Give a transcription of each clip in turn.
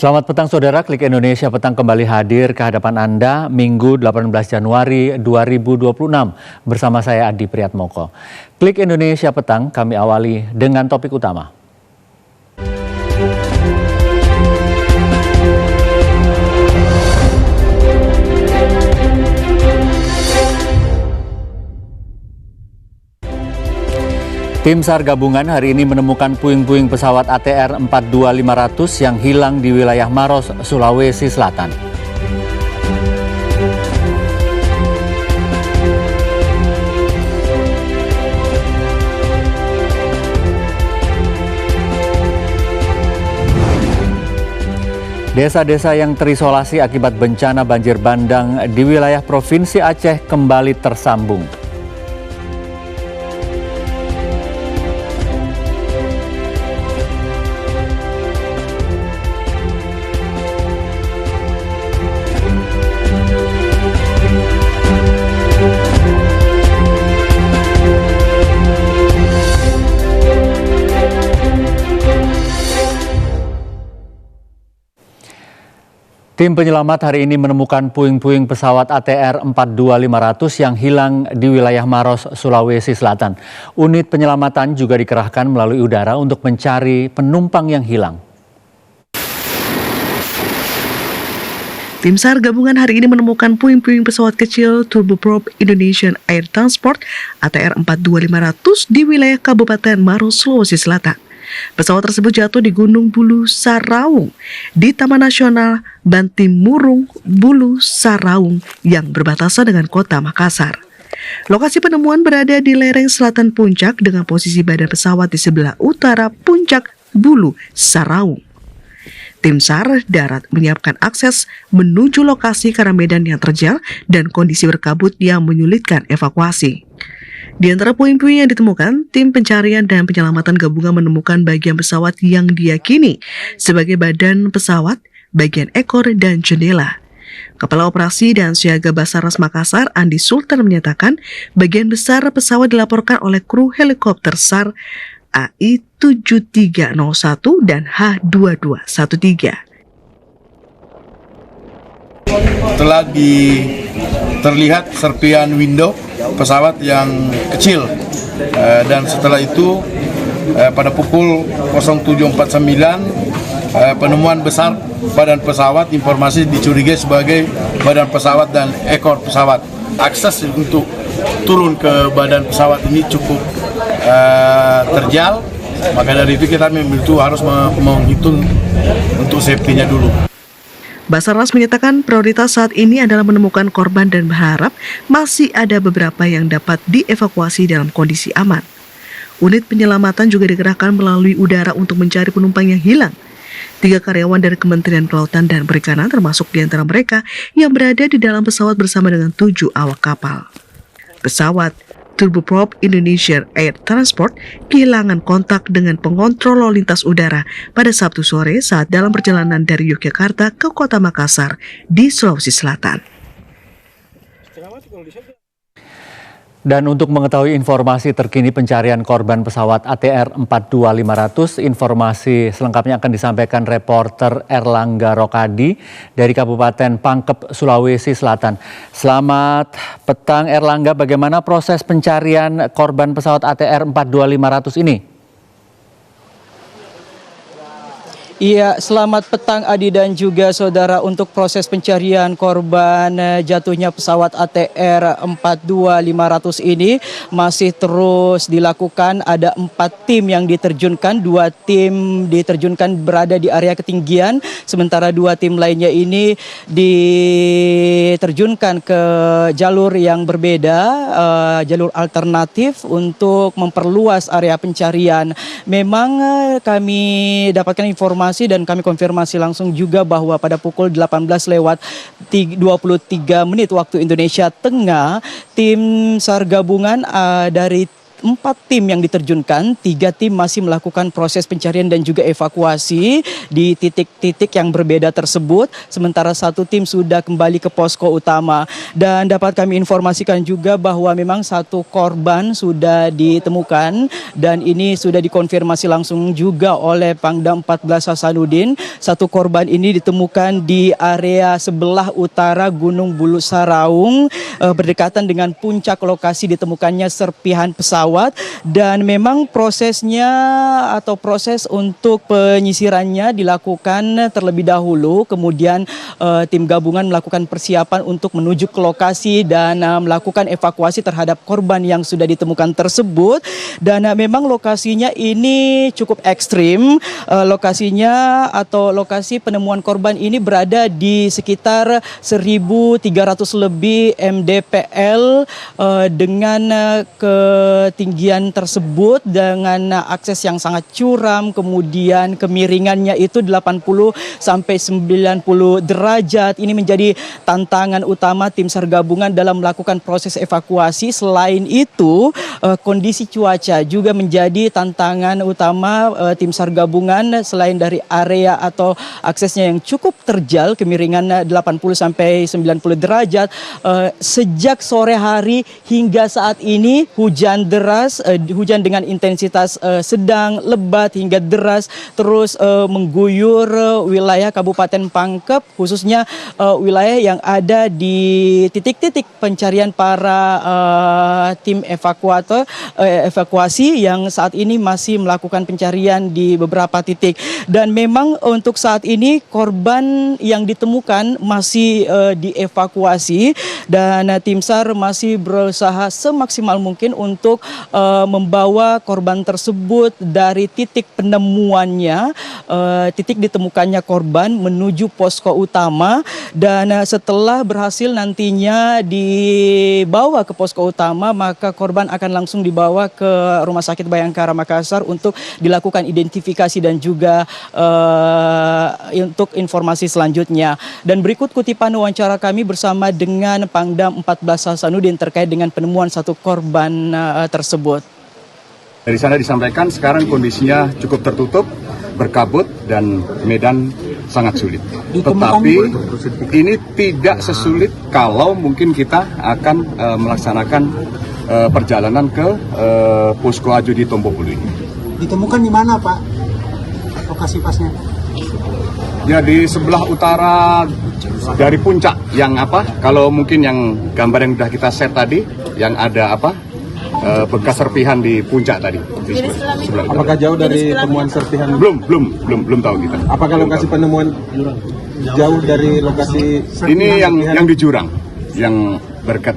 Selamat petang saudara, Klik Indonesia Petang kembali hadir ke hadapan Anda Minggu 18 Januari 2026 bersama saya Adi Priatmoko. Klik Indonesia Petang kami awali dengan topik utama. Tim SAR gabungan hari ini menemukan puing-puing pesawat ATR 42500 yang hilang di wilayah Maros, Sulawesi Selatan. Desa-desa yang terisolasi akibat bencana banjir bandang di wilayah Provinsi Aceh kembali tersambung. Tim penyelamat hari ini menemukan puing-puing pesawat ATR 42500 yang hilang di wilayah Maros, Sulawesi Selatan. Unit penyelamatan juga dikerahkan melalui udara untuk mencari penumpang yang hilang. Tim SAR gabungan hari ini menemukan puing-puing pesawat kecil Turboprop Indonesian Air Transport ATR 42500 di wilayah Kabupaten Maros, Sulawesi Selatan. Pesawat tersebut jatuh di Gunung Bulu Saraung di Taman Nasional Bantimurung Bulu Saraung yang berbatasan dengan kota Makassar. Lokasi penemuan berada di lereng selatan puncak dengan posisi badan pesawat di sebelah utara puncak Bulu Saraung. Tim SAR darat menyiapkan akses menuju lokasi karena medan yang terjal dan kondisi berkabut yang menyulitkan evakuasi. Di antara puing-puing yang ditemukan, tim pencarian dan penyelamatan gabungan menemukan bagian pesawat yang diyakini sebagai badan pesawat, bagian ekor, dan jendela. Kepala Operasi dan Siaga Basarnas Makassar, Andi Sultan menyatakan bagian besar pesawat dilaporkan oleh kru helikopter SAR AI-7301 dan H-2213. Telah terlihat serpian window pesawat yang kecil dan setelah itu pada pukul 07.49 penemuan besar badan pesawat, informasi dicurigai sebagai badan pesawat dan ekor pesawat. Akses untuk turun ke badan pesawat ini cukup terjal, maka dari itu kita harus menghitung untuk safety-nya dulu. Basarnas menyatakan prioritas saat ini adalah menemukan korban dan berharap masih ada beberapa yang dapat dievakuasi dalam kondisi aman. Unit penyelamatan juga dikerahkan melalui udara untuk mencari penumpang yang hilang. 3 karyawan dari Kementerian Kelautan dan Perikanan termasuk di antara mereka yang berada di dalam pesawat bersama dengan 7 awak kapal. Pesawat Turboprop Indonesian Air Transport kehilangan kontak dengan pengontrol lalu lintas udara pada Sabtu sore saat dalam perjalanan dari Yogyakarta ke kota Makassar di Sulawesi Selatan. Dan untuk mengetahui informasi terkini pencarian korban pesawat ATR 42500, informasi selengkapnya akan disampaikan reporter Erlangga Rokadi dari Kabupaten Pangkep, Sulawesi Selatan. Selamat petang Erlangga, bagaimana proses pencarian korban pesawat ATR 42500 ini? Iya, selamat petang Adi dan juga saudara. Untuk proses pencarian korban jatuhnya pesawat ATR 42500 ini masih terus dilakukan. Ada 4 tim yang diterjunkan, 2 tim diterjunkan berada di area ketinggian, sementara 2 tim lainnya ini diterjunkan ke jalur yang berbeda, jalur alternatif untuk memperluas area pencarian. Memang kami dapatkan informasi dan kami konfirmasi langsung juga bahwa pada pukul 18:23 waktu Indonesia Tengah, tim SAR gabungan dari 4 tim yang diterjunkan, 3 tim masih melakukan proses pencarian dan juga evakuasi di titik-titik yang berbeda tersebut, sementara 1 tim sudah kembali ke posko utama. Dan dapat kami informasikan juga bahwa memang 1 korban sudah ditemukan dan ini sudah dikonfirmasi langsung juga oleh Pangdam 14 Hasanuddin. 1 korban ini ditemukan di area sebelah utara Gunung Bulu Saraung, berdekatan dengan puncak lokasi ditemukannya serpihan pesawat, dan memang prosesnya atau proses untuk penyisirannya dilakukan terlebih dahulu, kemudian tim gabungan melakukan persiapan untuk menuju ke lokasi dan melakukan evakuasi terhadap korban yang sudah ditemukan tersebut. Dan memang lokasinya ini cukup ekstrim. Lokasinya atau lokasi penemuan korban ini berada di sekitar 1.300 lebih mdpl dengan ketinggian tersebut dengan akses yang sangat curam, kemudian kemiringannya itu 80 sampai 90 derajat. Ini menjadi tantangan utama tim SAR gabungan dalam melakukan proses evakuasi. Selain itu, kondisi cuaca juga menjadi tantangan utama tim SAR gabungan. Selain dari area atau aksesnya yang cukup terjal, kemiringan 80 sampai 90 derajat, sejak sore hari hingga saat ini hujan deras, hujan dengan intensitas sedang, lebat hingga deras terus mengguyur wilayah Kabupaten Pangkep, khususnya wilayah yang ada di titik-titik pencarian para tim evakuasi yang saat ini masih melakukan pencarian di beberapa titik. Dan memang untuk saat ini korban yang ditemukan masih dievakuasi dan tim SAR masih berusaha semaksimal mungkin untuk membawa korban tersebut dari titik penemuannya, titik ditemukannya korban menuju posko utama, dan setelah berhasil nantinya dibawa ke posko utama, maka korban akan langsung dibawa ke Rumah Sakit Bayangkara Makassar untuk dilakukan identifikasi dan juga untuk informasi selanjutnya. Dan berikut kutipan wawancara kami bersama dengan Pangdam 14 Hasanuddin terkait dengan penemuan 1 korban tersebut. Dari sana disampaikan sekarang kondisinya cukup tertutup, berkabut, dan medan sangat sulit. Tetapi ini tidak sesulit kalau mungkin kita akan melaksanakan perjalanan ke Posko Aju di Tombopulu ini. Ditemukan di mana, Pak? Lokasi pasnya? Ya, di sebelah utara dari puncak yang kalau mungkin yang gambar yang sudah kita set tadi, yang ada bekas serpihan di puncak tadi. Apakah jauh dari temuan serpihan? Belum tahu kita. Apakah lokasi penemuan jauh dari lokasi? Ini yang di jurang, yang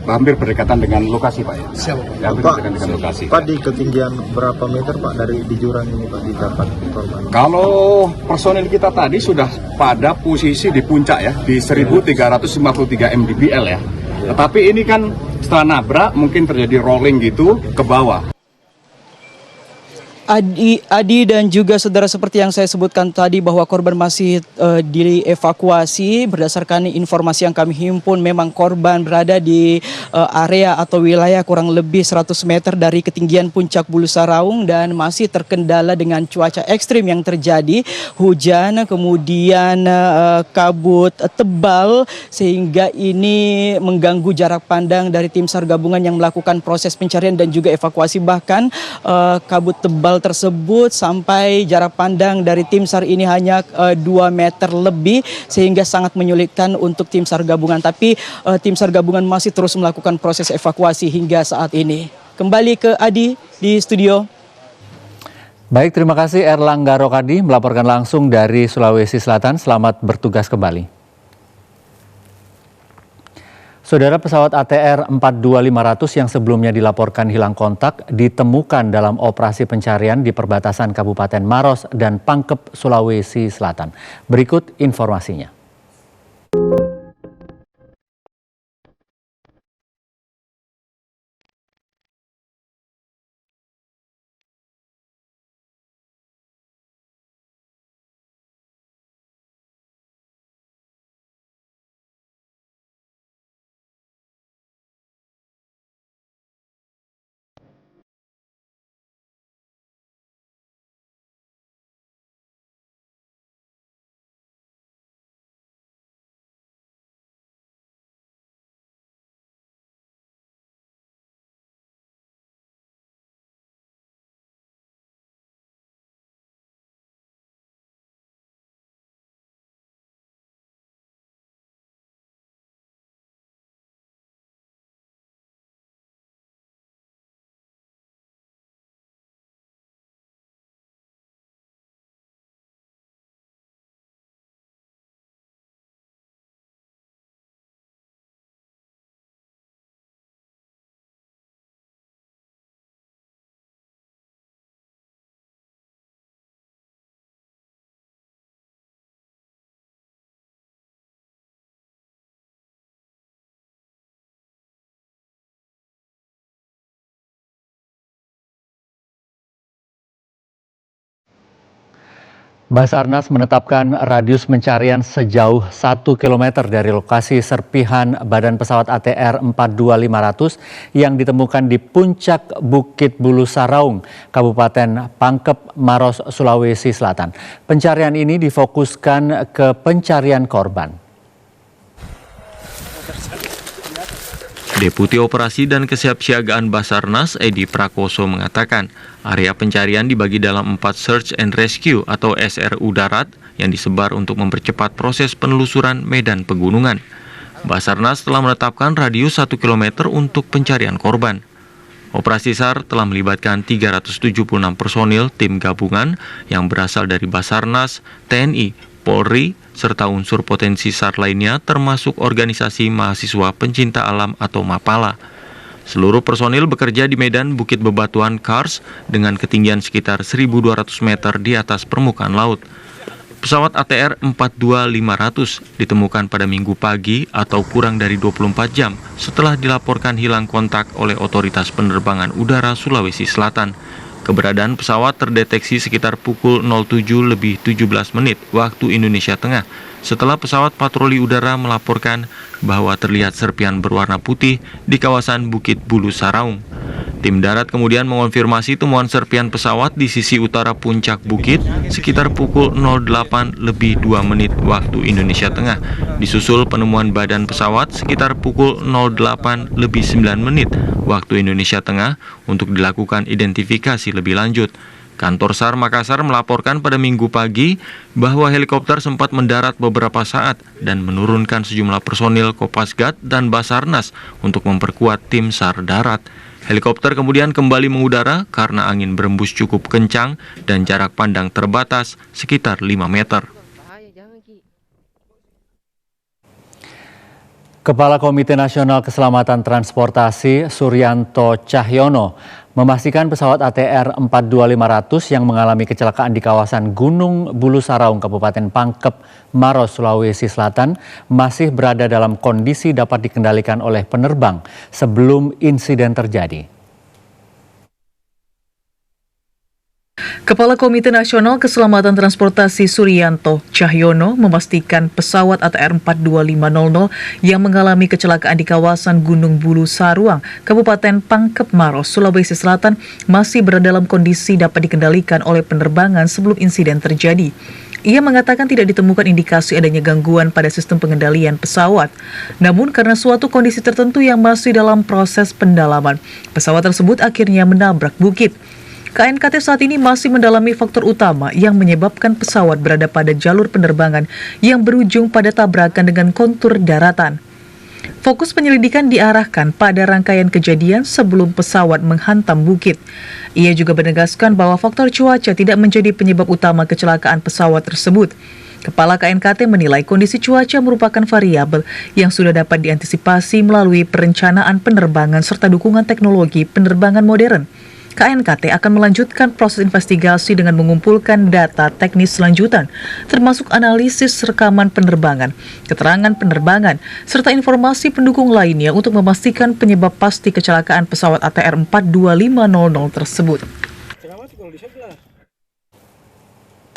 hampir berdekatan dengan lokasi, Pak. Siap. Hampir berdekatan dengan lokasi. Pak, di ketinggian berapa meter, Pak, dari di jurang ini, Pak, didapat korban? Kalau personil kita tadi sudah pada posisi di puncak ya, di 1.353 mdpl ya. Tetapi ini kan setelah nabrak mungkin terjadi rolling gitu ke bawah. Adi dan juga saudara, seperti yang saya sebutkan tadi bahwa korban masih dievakuasi. Berdasarkan informasi yang kami himpun, memang korban berada di area atau wilayah kurang lebih 100 meter dari ketinggian puncak Bulu Saraung dan masih terkendala dengan cuaca ekstrim yang terjadi, hujan, kemudian kabut tebal, sehingga ini mengganggu jarak pandang dari tim SAR gabungan yang melakukan proses pencarian dan juga evakuasi. Bahkan kabut tebal tersebut sampai jarak pandang dari tim SAR ini hanya 2 meter lebih, sehingga sangat menyulitkan untuk tim SAR gabungan. Tapi tim SAR gabungan masih terus melakukan proses evakuasi hingga saat ini. Kembali ke Adi di studio. Baik, terima kasih Erlangga Rokadi melaporkan langsung dari Sulawesi Selatan. Selamat bertugas kembali. Saudara, pesawat ATR 42500 yang sebelumnya dilaporkan hilang kontak ditemukan dalam operasi pencarian di perbatasan Kabupaten Maros dan Pangkep, Sulawesi Selatan. Berikut informasinya. Basarnas menetapkan radius pencarian sejauh 1 km dari lokasi serpihan badan pesawat ATR 42500 yang ditemukan di puncak Bukit Bulu Saraung, Kabupaten Pangkep, Maros, Sulawesi Selatan. Pencarian ini difokuskan ke pencarian korban. Deputi Operasi dan Kesiapsiagaan Basarnas Edi Prakoso mengatakan, area pencarian dibagi dalam 4 Search and Rescue atau SRU darat yang disebar untuk mempercepat proses penelusuran medan pegunungan. Basarnas telah menetapkan radius 1 km untuk pencarian korban. Operasi SAR telah melibatkan 376 personil tim gabungan yang berasal dari Basarnas, TNI, Polri, serta unsur potensi SAR lainnya termasuk organisasi mahasiswa pencinta alam atau MAPALA. Seluruh personil bekerja di medan Bukit Bebatuan Kars dengan ketinggian sekitar 1.200 meter di atas permukaan laut. Pesawat ATR 42500 ditemukan pada Minggu pagi atau kurang dari 24 jam setelah dilaporkan hilang kontak oleh Otoritas Penerbangan Udara Sulawesi Selatan. Keberadaan pesawat terdeteksi sekitar pukul 07.17 waktu Indonesia Tengah setelah pesawat patroli udara melaporkan bahwa terlihat serpian berwarna putih di kawasan Bukit Bulu Saraung. Tim darat kemudian mengonfirmasi temuan serpian pesawat di sisi utara puncak bukit sekitar pukul 08.02 waktu Indonesia Tengah, disusul penemuan badan pesawat sekitar pukul 08.09 waktu Indonesia Tengah untuk dilakukan identifikasi lebih lanjut. Kantor SAR Makassar melaporkan pada Minggu pagi bahwa helikopter sempat mendarat beberapa saat dan menurunkan sejumlah personil Kopasgat dan Basarnas untuk memperkuat tim SAR darat. Helikopter kemudian kembali mengudara karena angin berembus cukup kencang dan jarak pandang terbatas sekitar 5 meter. Kepala Komite Nasional Keselamatan Transportasi Suryanto Cahyono memastikan pesawat ATR 42500 yang mengalami kecelakaan di kawasan Gunung Bulu Saraung, Kabupaten Pangkep, Maros, Sulawesi Selatan masih berada dalam kondisi dapat dikendalikan oleh penerbang sebelum insiden terjadi. Kepala Komite Nasional Keselamatan Transportasi Suryanto Cahyono memastikan pesawat ATR 42500 yang mengalami kecelakaan di kawasan Gunung Bulu Saraung, Kabupaten Pangkep, Maros, Sulawesi Selatan masih berada dalam kondisi dapat dikendalikan oleh penerbangan sebelum insiden terjadi. Ia mengatakan tidak ditemukan indikasi adanya gangguan pada sistem pengendalian pesawat. Namun karena suatu kondisi tertentu yang masih dalam proses pendalaman, pesawat tersebut akhirnya menabrak bukit. KNKT saat ini masih mendalami faktor utama yang menyebabkan pesawat berada pada jalur penerbangan yang berujung pada tabrakan dengan kontur daratan. Fokus penyelidikan diarahkan pada rangkaian kejadian sebelum pesawat menghantam bukit. Ia juga menegaskan bahwa faktor cuaca tidak menjadi penyebab utama kecelakaan pesawat tersebut. Kepala KNKT menilai kondisi cuaca merupakan variabel yang sudah dapat diantisipasi melalui perencanaan penerbangan serta dukungan teknologi penerbangan modern. KNKT akan melanjutkan proses investigasi dengan mengumpulkan data teknis selanjutan, termasuk analisis rekaman penerbangan, keterangan penerbangan, serta informasi pendukung lainnya untuk memastikan penyebab pasti kecelakaan pesawat ATR 42500 tersebut.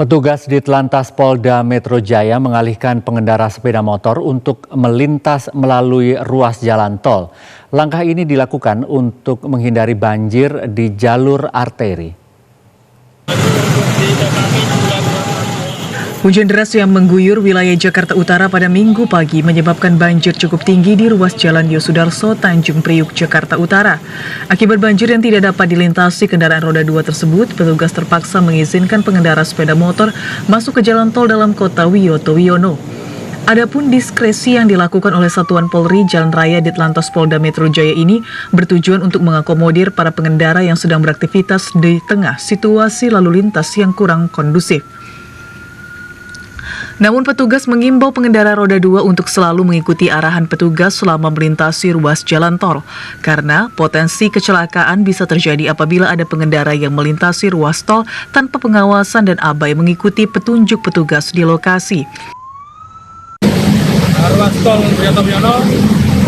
Petugas Ditlantas Polda Metro Jaya mengalihkan pengendara sepeda motor untuk melintas melalui ruas jalan tol. Langkah ini dilakukan untuk menghindari banjir di jalur arteri. Hujan deras yang mengguyur wilayah Jakarta Utara pada Minggu pagi menyebabkan banjir cukup tinggi di ruas Jalan Yosudarso, Tanjung Priuk, Jakarta Utara. Akibat banjir yang tidak dapat dilintasi kendaraan roda 2 tersebut, petugas terpaksa mengizinkan pengendara sepeda motor masuk ke jalan tol dalam kota Wiyoto Wiono. Adapun diskresi yang dilakukan oleh Satuan Polri Jalan Raya Ditlantas Polda Metro Jaya ini bertujuan untuk mengakomodir para pengendara yang sedang beraktivitas di tengah situasi lalu lintas yang kurang kondusif. Namun petugas mengimbau pengendara roda 2 untuk selalu mengikuti arahan petugas selama melintasi ruas jalan tol, karena potensi kecelakaan bisa terjadi apabila ada pengendara yang melintasi ruas tol tanpa pengawasan dan abai mengikuti petunjuk petugas di lokasi. Ruas tol Wiyoto Wiono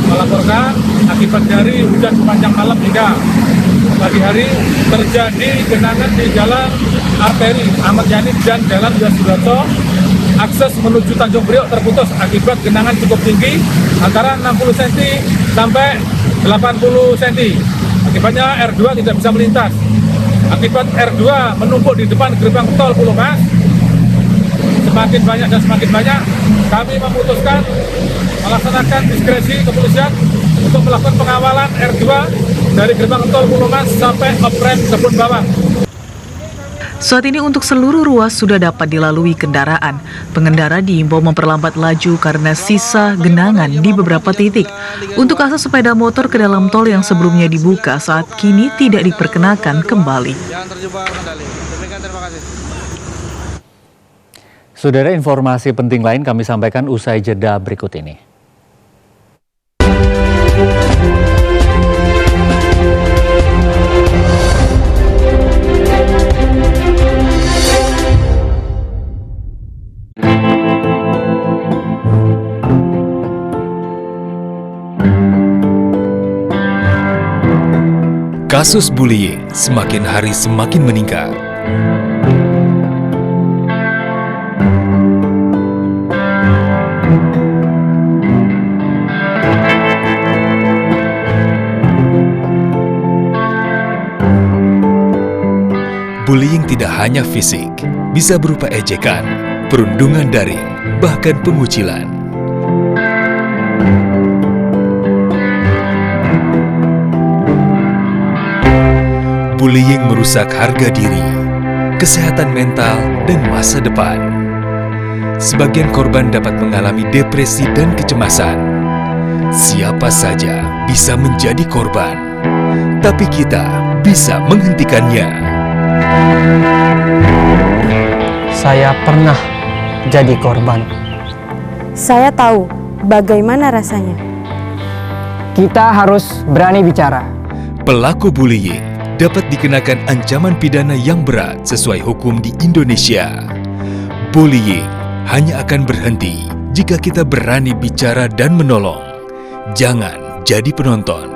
melaporkan akibat dari hujan sepanjang malam hingga pagi hari terjadi genangan di jalan arteri Ahmad Yani dan jalan Yos Sudarso. Akses menuju Tanjung Priok terputus akibat genangan cukup tinggi antara 60 cm sampai 80 cm. Akibatnya R2 tidak bisa melintas. Akibat R2 menumpuk di depan gerbang tol Pulau Mas. Semakin banyak dan semakin banyak, kami memutuskan melaksanakan diskresi kepolisian untuk melakukan pengawalan R2 dari gerbang tol Pulau Mas sampai Oprek Kebun Bawang. Saat ini untuk seluruh ruas sudah dapat dilalui kendaraan. Pengendara diimbau memperlambat laju karena sisa genangan di beberapa titik. Untuk akses sepeda motor ke dalam tol yang sebelumnya dibuka saat kini tidak diperkenakan kembali. Saudara, informasi penting lain kami sampaikan usai jeda berikut ini. Kasus bullying semakin hari semakin meningkat. Bullying tidak hanya fisik, bisa berupa ejekan, perundungan daring, bahkan pengucilan. Bullying merusak harga diri, kesehatan mental, dan masa depan. Sebagian korban dapat mengalami depresi dan kecemasan. Siapa saja bisa menjadi korban, tapi kita bisa menghentikannya. Saya pernah jadi korban. Saya tahu bagaimana rasanya. Kita harus berani bicara. Pelaku bullying dapat dikenakan ancaman pidana yang berat sesuai hukum di Indonesia. Bullying hanya akan berhenti jika kita berani bicara dan menolong. Jangan jadi penonton.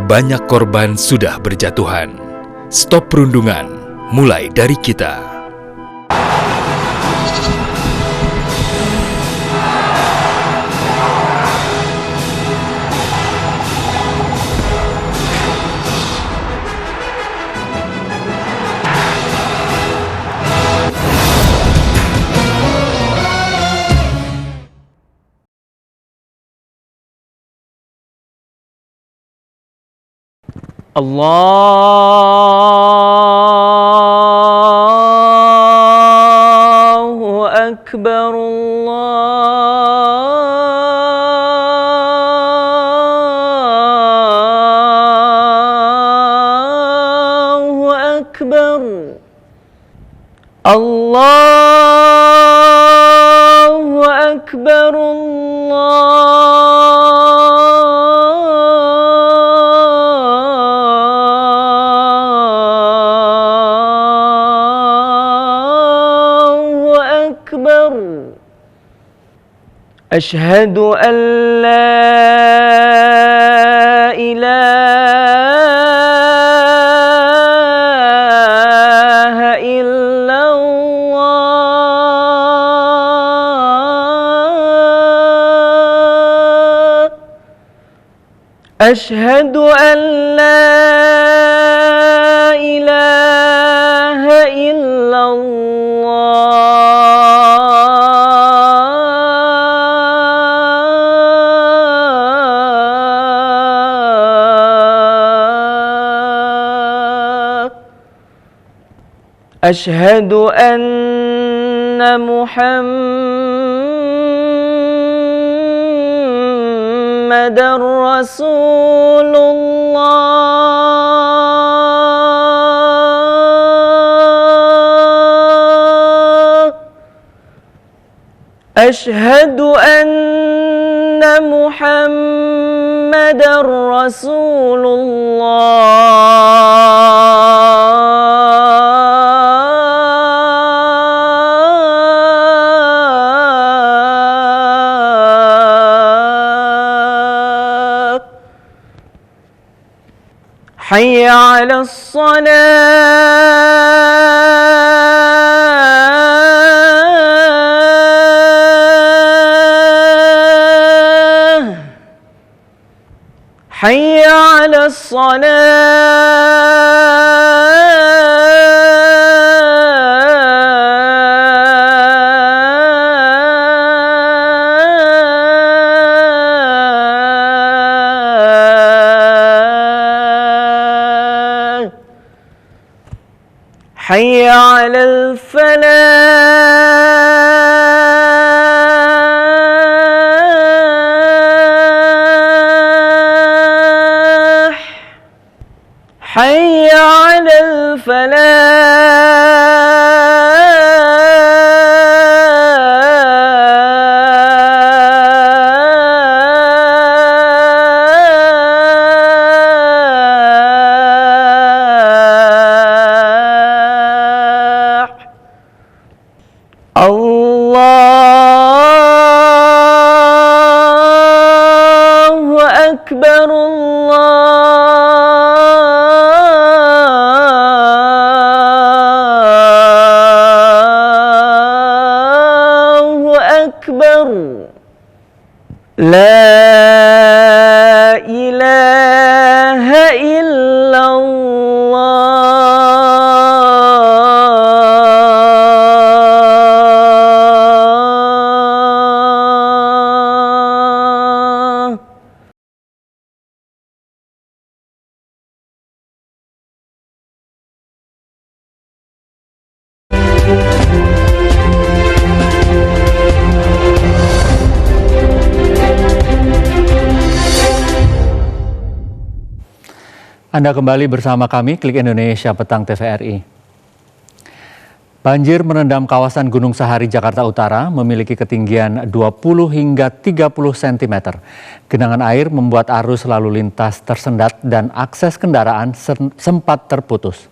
Banyak korban sudah berjatuhan. Stop perundungan, mulai dari kita. Allahu Akbar, Allahu Akbar, Allahu Akbar, Ashhadu an la ilaha illallah. Ashhadu an la ilaha illallah. Ashhadu anna Muhammadar Rasulullah. Ashhadu anna Muhammadar Rasulullah. على الصلاة حي على الصلاة حي على الفلاح حي على الفلاح الله أكبر الله أكبر لا إله إلا الله. Anda kembali bersama kami, Klik Indonesia Petang TVRI. Banjir merendam kawasan Gunung Sahari, Jakarta Utara, memiliki ketinggian 20 hingga 30 cm. Genangan air membuat arus lalu lintas tersendat dan akses kendaraan sempat terputus.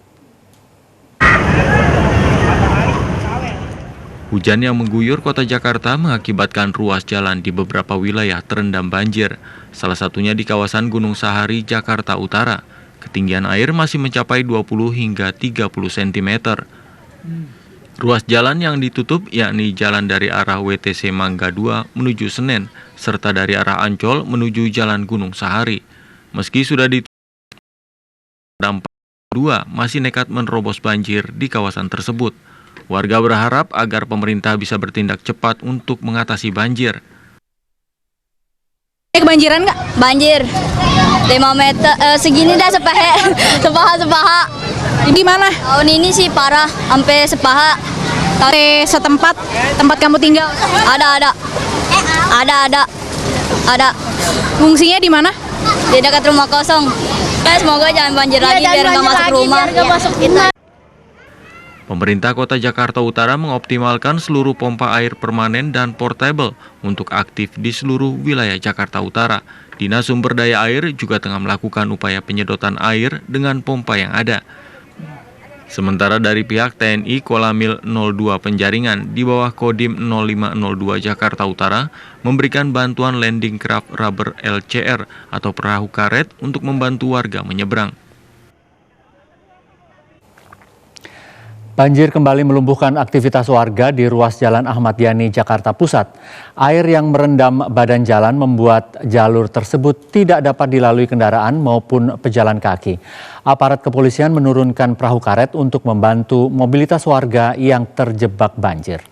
Hujan yang mengguyur kota Jakarta mengakibatkan ruas jalan di beberapa wilayah terendam banjir, salah satunya di kawasan Gunung Sahari, Jakarta Utara. Ketinggian air masih mencapai 20 hingga 30 cm. Ruas jalan yang ditutup yakni jalan dari arah WTC Mangga 2 menuju Senen, serta dari arah Ancol menuju Jalan Gunung Sahari. Meski sudah ditutup, dampak 2 masih nekat menerobos banjir di kawasan tersebut. Warga berharap agar pemerintah bisa bertindak cepat untuk mengatasi banjir. Kebanjiran nggak? Banjir 5 meter, segini dah sepaha. Di mana? Tahun ini sih parah, sampai sepaha. Setempat, tempat kamu tinggal? Ada. Fungsinya di mana? Di dekat rumah kosong. Semoga jangan banjir lagi biar nggak masuk rumah. Pemerintah Kota Jakarta Utara mengoptimalkan seluruh pompa air permanen dan portable untuk aktif di seluruh wilayah Jakarta Utara. Dinas Sumber Daya Air juga tengah melakukan upaya penyedotan air dengan pompa yang ada. Sementara dari pihak TNI Kolamil 02 Penjaringan di bawah Kodim 0502 Jakarta Utara memberikan bantuan landing craft rubber LCR atau perahu karet untuk membantu warga menyeberang. Banjir kembali melumpuhkan aktivitas warga di ruas Jalan Ahmad Yani, Jakarta Pusat. Air yang merendam badan jalan membuat jalur tersebut tidak dapat dilalui kendaraan maupun pejalan kaki. Aparat kepolisian menurunkan perahu karet untuk membantu mobilitas warga yang terjebak banjir.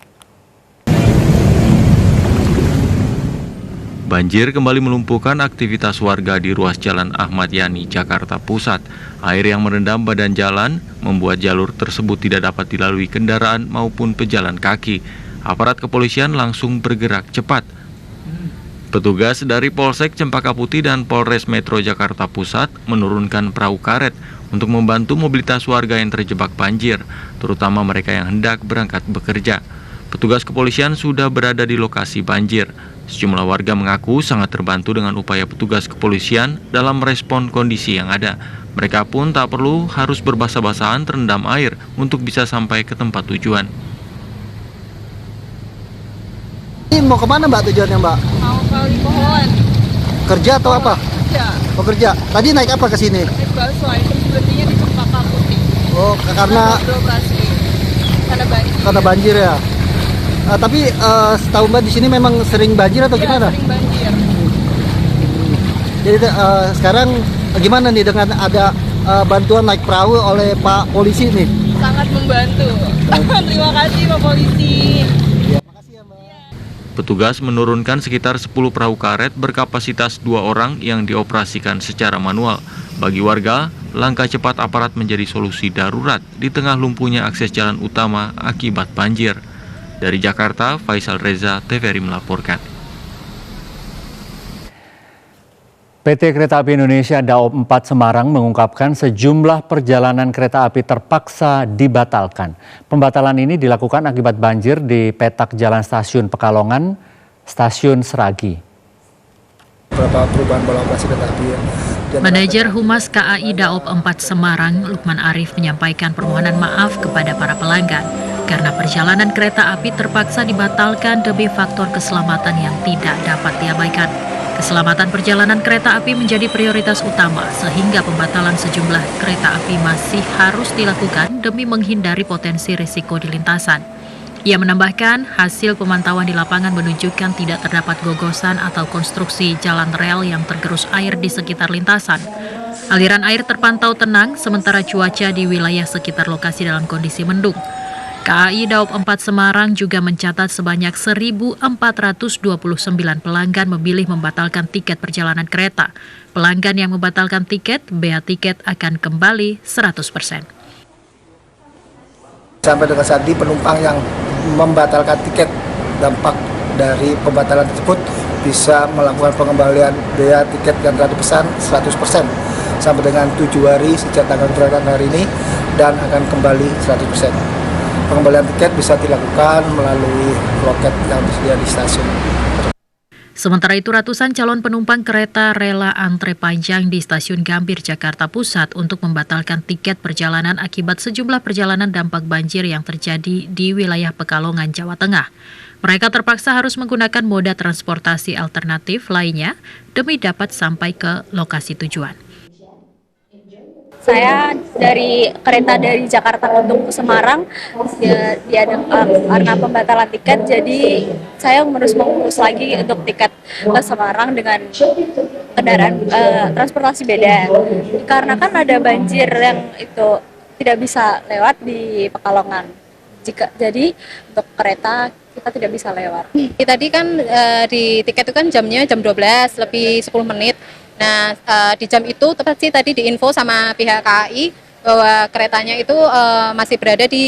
Banjir kembali melumpuhkan aktivitas warga di ruas Jalan Ahmad Yani, Jakarta Pusat. Air yang merendam badan jalan membuat jalur tersebut tidak dapat dilalui kendaraan maupun pejalan kaki. Aparat kepolisian langsung bergerak cepat. Petugas dari Polsek Cempaka Putih dan Polres Metro Jakarta Pusat menurunkan perahu karet untuk membantu mobilitas warga yang terjebak banjir, terutama mereka yang hendak berangkat bekerja. Petugas kepolisian sudah berada di lokasi banjir. Sejumlah warga mengaku sangat terbantu dengan upaya petugas kepolisian dalam merespon kondisi yang ada. Mereka pun tak perlu harus berbasah-basahan terendam air untuk bisa sampai ke tempat tujuan. Ini mau kemana Mbak tujuannya Mbak? Mau kali pohon. Kerja atau apa? Kerja. Oh, kerja. Tadi naik apa ke sini? Naik bakso, itu berhentinya di Cempaka Putih. Oh, karena beroperasi. Karena banjir ya. Tapi setahu Mbak di sini memang sering banjir atau gimana? Sering banjir. Jadi sekarang gimana nih dengan ada bantuan naik perahu oleh Pak Polisi nih? Sangat membantu. Terima kasih Pak Polisi. Petugas menurunkan sekitar 10 perahu karet berkapasitas 2 orang yang dioperasikan secara manual. Bagi warga, langkah cepat aparat menjadi solusi darurat di tengah lumpuhnya akses jalan utama akibat banjir. Dari Jakarta, Faisal Reza, TVRI melaporkan. PT Kereta Api Indonesia Daop 4 Semarang mengungkapkan sejumlah perjalanan kereta api terpaksa dibatalkan. Pembatalan ini dilakukan akibat banjir di petak jalan stasiun Pekalongan, stasiun Seragi. Beberapa perubahan pola operasi kereta api ya. Manajer Humas KAI Daop 4 Semarang, Lukman Arif menyampaikan permohonan maaf kepada para pelanggan karena perjalanan kereta api terpaksa dibatalkan demi faktor keselamatan yang tidak dapat diabaikan. Keselamatan perjalanan kereta api menjadi prioritas utama sehingga pembatalan sejumlah kereta api masih harus dilakukan demi menghindari potensi risiko di lintasan. Ia menambahkan hasil pemantauan di lapangan menunjukkan tidak terdapat gogosan atau konstruksi jalan rel yang tergerus air di sekitar lintasan. Aliran air terpantau tenang sementara cuaca di wilayah sekitar lokasi dalam kondisi mendung. KAI Daop 4 Semarang juga mencatat sebanyak 1.429 pelanggan memilih membatalkan tiket perjalanan kereta. Pelanggan yang membatalkan tiket, bea tiket akan kembali 100%. Sampai dengan saat ini penumpang yang membatalkan tiket, dampak dari pembatalan tersebut bisa melakukan pengembalian bea tiket yang telah dipesan 100% sampai dengan 7 hari sejak tanggal keberangkatan hari ini dan akan kembali 100%. Pengembalian tiket bisa dilakukan melalui loket yang tersedia di stasiun. Sementara itu ratusan calon penumpang kereta rela antre panjang di stasiun Gambir, Jakarta Pusat untuk membatalkan tiket perjalanan akibat sejumlah perjalanan dampak banjir yang terjadi di wilayah Pekalongan, Jawa Tengah. Mereka terpaksa harus menggunakan moda transportasi alternatif lainnya demi dapat sampai ke lokasi tujuan. Saya dari kereta dari Jakarta untuk Semarang karena pembatalan tiket, jadi saya harus mengurus lagi untuk tiket ke Semarang dengan kendaraan transportasi beda. Karena kan ada banjir yang itu tidak bisa lewat di Pekalongan. Jadi untuk kereta kita tidak bisa lewat. Tadi kan di tiket itu kan jamnya jam 12 lebih 10 menit. Nah, di jam itu tepat sih tadi diinfo sama pihak KAI bahwa keretanya itu masih berada di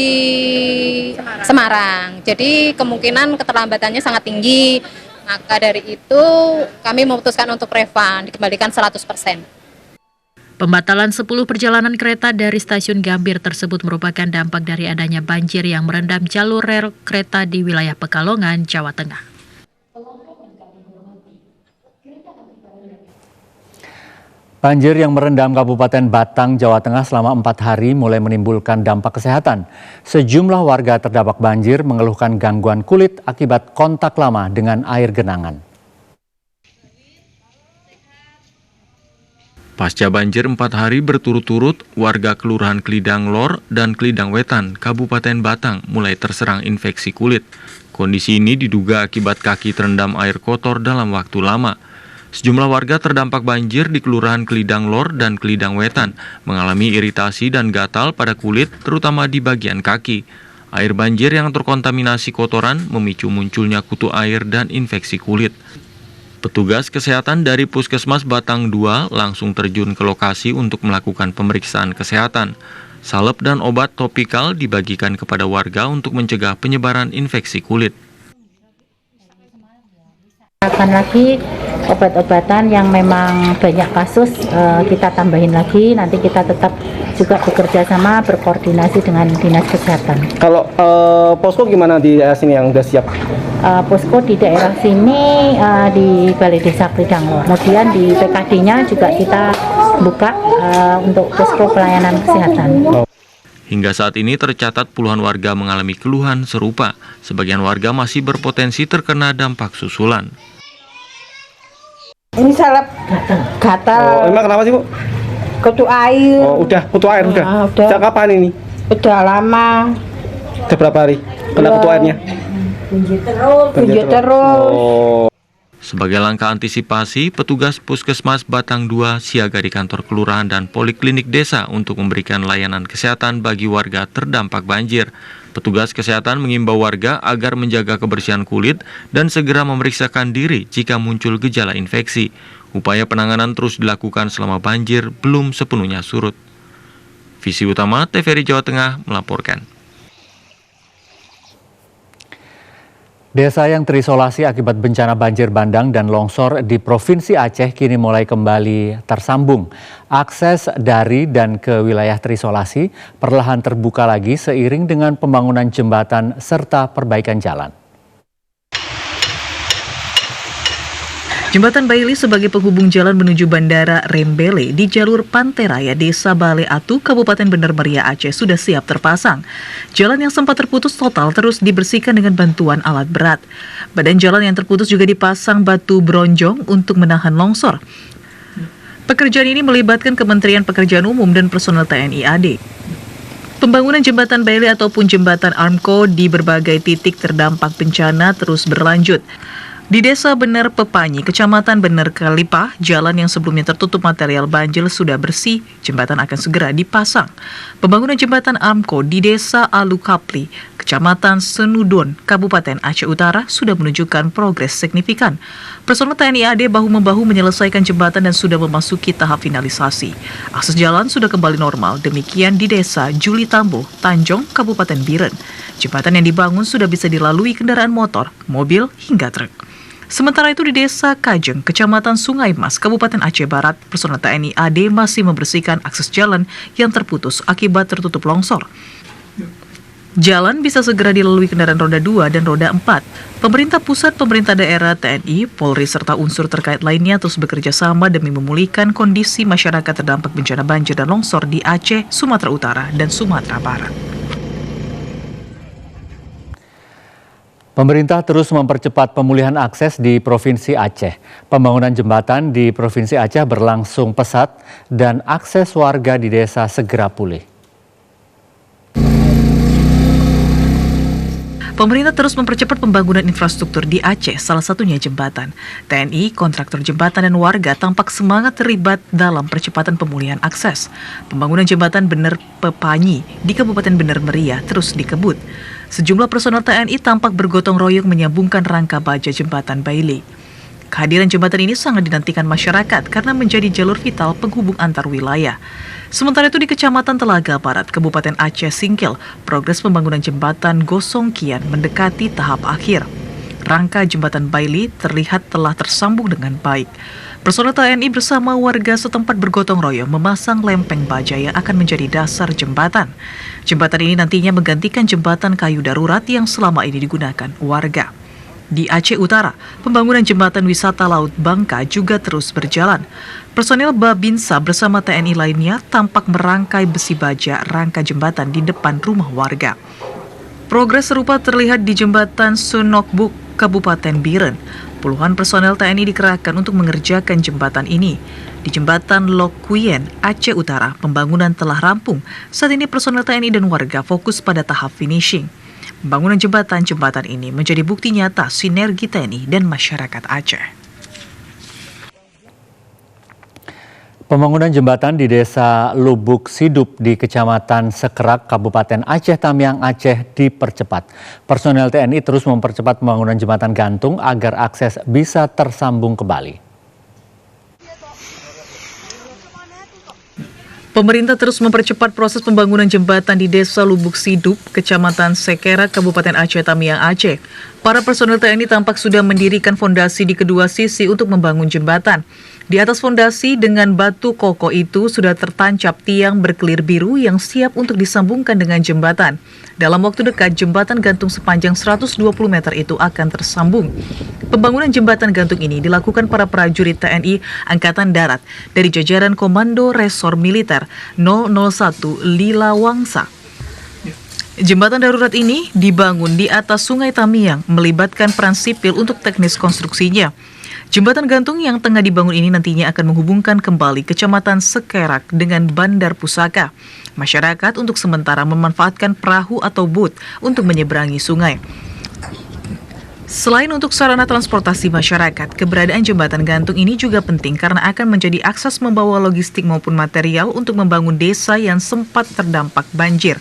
Semarang. Jadi kemungkinan keterlambatannya sangat tinggi. Maka dari itu kami memutuskan untuk refund, dikembalikan 100%. Pembatalan 10 perjalanan kereta dari stasiun Gambir tersebut merupakan dampak dari adanya banjir yang merendam jalur rel kereta di wilayah Pekalongan, Jawa Tengah. Banjir yang merendam Kabupaten Batang, Jawa Tengah selama 4 hari mulai menimbulkan dampak kesehatan. Sejumlah warga terdampak banjir mengeluhkan gangguan kulit akibat kontak lama dengan air genangan. Pasca banjir 4 hari berturut-turut, warga Kelurahan Klidang Lor dan Klidang Wetan, Kabupaten Batang mulai terserang infeksi kulit. Kondisi ini diduga akibat kaki terendam air kotor dalam waktu lama. Sejumlah warga terdampak banjir di Kelurahan Klidang Lor dan Klidang Wetan mengalami iritasi dan gatal pada kulit, terutama di bagian kaki. Air banjir yang terkontaminasi kotoran memicu munculnya kutu air dan infeksi kulit. Petugas kesehatan dari Puskesmas Batang 2 langsung terjun ke lokasi untuk melakukan pemeriksaan kesehatan. Salep dan obat topikal dibagikan kepada warga untuk mencegah penyebaran infeksi kulit. Akan lagi obat-obatan yang memang banyak kasus kita tambahin lagi, nanti kita tetap juga bekerja sama berkoordinasi dengan Dinas Kesehatan. Kalau posko gimana di sini yang sudah siap? Posko di daerah sini di Balai Desa Klidang Lor. Kemudian di PKD-nya juga kita buka untuk posko pelayanan kesehatan. Hingga saat ini tercatat puluhan warga mengalami keluhan serupa. Sebagian warga masih berpotensi terkena dampak susulan. Ini salep gatal. Oh, emang kenapa sih, Bu? Kutu air. Oh, udah kutu air udah. Udah. Sejak kapan ini? Udah lama. Udah berapa hari? Kena kutu airnya? Banjir terus. Oh. Sebagai langkah antisipasi, petugas Puskesmas Batang 2 siaga di kantor kelurahan dan poliklinik desa untuk memberikan layanan kesehatan bagi warga terdampak banjir. Petugas kesehatan mengimbau warga agar menjaga kebersihan kulit dan segera memeriksakan diri jika muncul gejala infeksi. Upaya penanganan terus dilakukan selama banjir belum sepenuhnya surut. Visi Utama, TVRI Jawa Tengah melaporkan. Desa yang terisolasi akibat bencana banjir bandang dan longsor di Provinsi Aceh kini mulai kembali tersambung. Akses dari dan ke wilayah terisolasi perlahan terbuka lagi seiring dengan pembangunan jembatan serta perbaikan jalan. Jembatan Bailey sebagai penghubung jalan menuju Bandara Rembele di jalur Pantai Raya Desa Bale Atu, Kabupaten Bener Meriah Aceh sudah siap terpasang. Jalan yang sempat terputus total terus dibersihkan dengan bantuan alat berat. Badan jalan yang terputus juga dipasang batu bronjong untuk menahan longsor. Pekerjaan ini melibatkan Kementerian Pekerjaan Umum dan personel TNI AD. Pembangunan jembatan Bailey ataupun jembatan Armco di berbagai titik terdampak bencana terus berlanjut. Di Desa Bener Pepanyi, Kecamatan Bener Kalipah, jalan yang sebelumnya tertutup material banjir sudah bersih, jembatan akan segera dipasang. Pembangunan jembatan Armco di Desa Alukapli, Kecamatan Senudon, Kabupaten Aceh Utara sudah menunjukkan progres signifikan. Personel TNI AD bahu-membahu menyelesaikan jembatan dan sudah memasuki tahap finalisasi. Akses jalan sudah kembali normal, demikian di Desa Juli Tambo, Tanjong, Kabupaten Biren. Jembatan yang dibangun sudah bisa dilalui kendaraan motor, mobil, hingga truk. Sementara itu di Desa Kajeng, Kecamatan Sungai Mas, Kabupaten Aceh Barat, personel TNI AD masih membersihkan akses jalan yang terputus akibat tertutup longsor. Jalan bisa segera dilalui kendaraan roda 2 dan roda 4. Pemerintah pusat, pemerintah daerah, TNI, Polri, serta unsur terkait lainnya terus bekerja sama demi memulihkan kondisi masyarakat terdampak bencana banjir dan longsor di Aceh, Sumatera Utara, dan Sumatera Barat. Pemerintah terus mempercepat pemulihan akses di Provinsi Aceh. Pembangunan jembatan di Provinsi Aceh berlangsung pesat dan akses warga di desa segera pulih. Pemerintah terus mempercepat pembangunan infrastruktur di Aceh, salah satunya jembatan. TNI, kontraktor jembatan dan warga tampak semangat terlibat dalam percepatan pemulihan akses. Pembangunan jembatan Bener Pepanyi di Kabupaten Bener Meriah terus dikebut. Sejumlah personel TNI tampak bergotong royong menyambungkan rangka baja jembatan Bailey. Kehadiran jembatan ini sangat dinantikan masyarakat karena menjadi jalur vital penghubung antar wilayah. Sementara itu di Kecamatan Telaga Barat, Kabupaten Aceh Singkil, progres pembangunan jembatan Gosong Kian mendekati tahap akhir. Rangka jembatan Bailey terlihat telah tersambung dengan baik. Personel TNI bersama warga setempat bergotong royong memasang lempeng baja yang akan menjadi dasar jembatan. Jembatan ini nantinya menggantikan jembatan kayu darurat yang selama ini digunakan warga. Di Aceh Utara, pembangunan jembatan wisata Laut Bangka juga terus berjalan. Personel Babinsa bersama TNI lainnya tampak merangkai besi baja rangka jembatan di depan rumah warga. Progres serupa terlihat di jembatan Sunokbuk, Kabupaten Biren. Puluhan personel TNI dikerahkan untuk mengerjakan jembatan ini. Di jembatan Lokuyen, Aceh Utara, pembangunan telah rampung. Saat ini personel TNI dan warga fokus pada tahap finishing. Pembangunan jembatan ini menjadi bukti nyata sinergi TNI dan masyarakat Aceh. Pembangunan jembatan di Desa Lubuk Sidup di Kecamatan Sekerak, Kabupaten Aceh Tamiang, Aceh dipercepat. Personel TNI terus mempercepat pembangunan jembatan gantung agar akses bisa tersambung kembali. Pemerintah terus mempercepat proses pembangunan jembatan di Desa Lubuk Sidup, Kecamatan Sekerak, Kabupaten Aceh Tamiang, Aceh. Para personel TNI tampak sudah mendirikan fondasi di kedua sisi untuk membangun jembatan. Di atas fondasi dengan batu kokoh itu sudah tertancap tiang berkelir biru yang siap untuk disambungkan dengan jembatan. Dalam waktu dekat, jembatan gantung sepanjang 120 meter itu akan tersambung. Pembangunan jembatan gantung ini dilakukan para prajurit TNI Angkatan Darat dari jajaran Komando Resor Militer 001 Lila Wangsa. Jembatan darurat ini dibangun di atas Sungai Tamiang, melibatkan peran sipil untuk teknis konstruksinya. Jembatan gantung yang tengah dibangun ini nantinya akan menghubungkan kembali Kecamatan Sekerak dengan Bandar Pusaka. Masyarakat untuk sementara memanfaatkan perahu atau boat untuk menyeberangi sungai. Selain untuk sarana transportasi masyarakat, keberadaan jembatan gantung ini juga penting karena akan menjadi akses membawa logistik maupun material untuk membangun desa yang sempat terdampak banjir.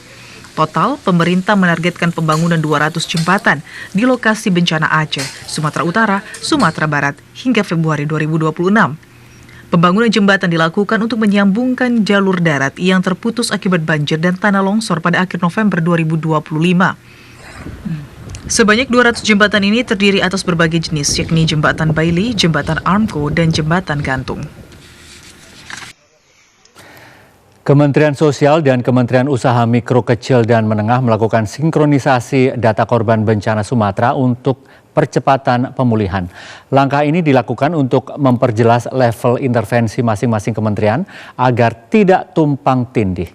Total, pemerintah menargetkan pembangunan 200 jembatan di lokasi bencana Aceh, Sumatera Utara, Sumatera Barat hingga Februari 2026. Pembangunan jembatan dilakukan untuk menyambungkan jalur darat yang terputus akibat banjir dan tanah longsor pada akhir November 2025. Sebanyak 200 jembatan ini terdiri atas berbagai jenis, yakni jembatan Bailey, jembatan Armco, dan jembatan gantung. Kementerian Sosial dan Kementerian Usaha Mikro Kecil dan Menengah melakukan sinkronisasi data korban bencana Sumatera untuk percepatan pemulihan. Langkah ini dilakukan untuk memperjelas level intervensi masing-masing kementerian agar tidak tumpang tindih.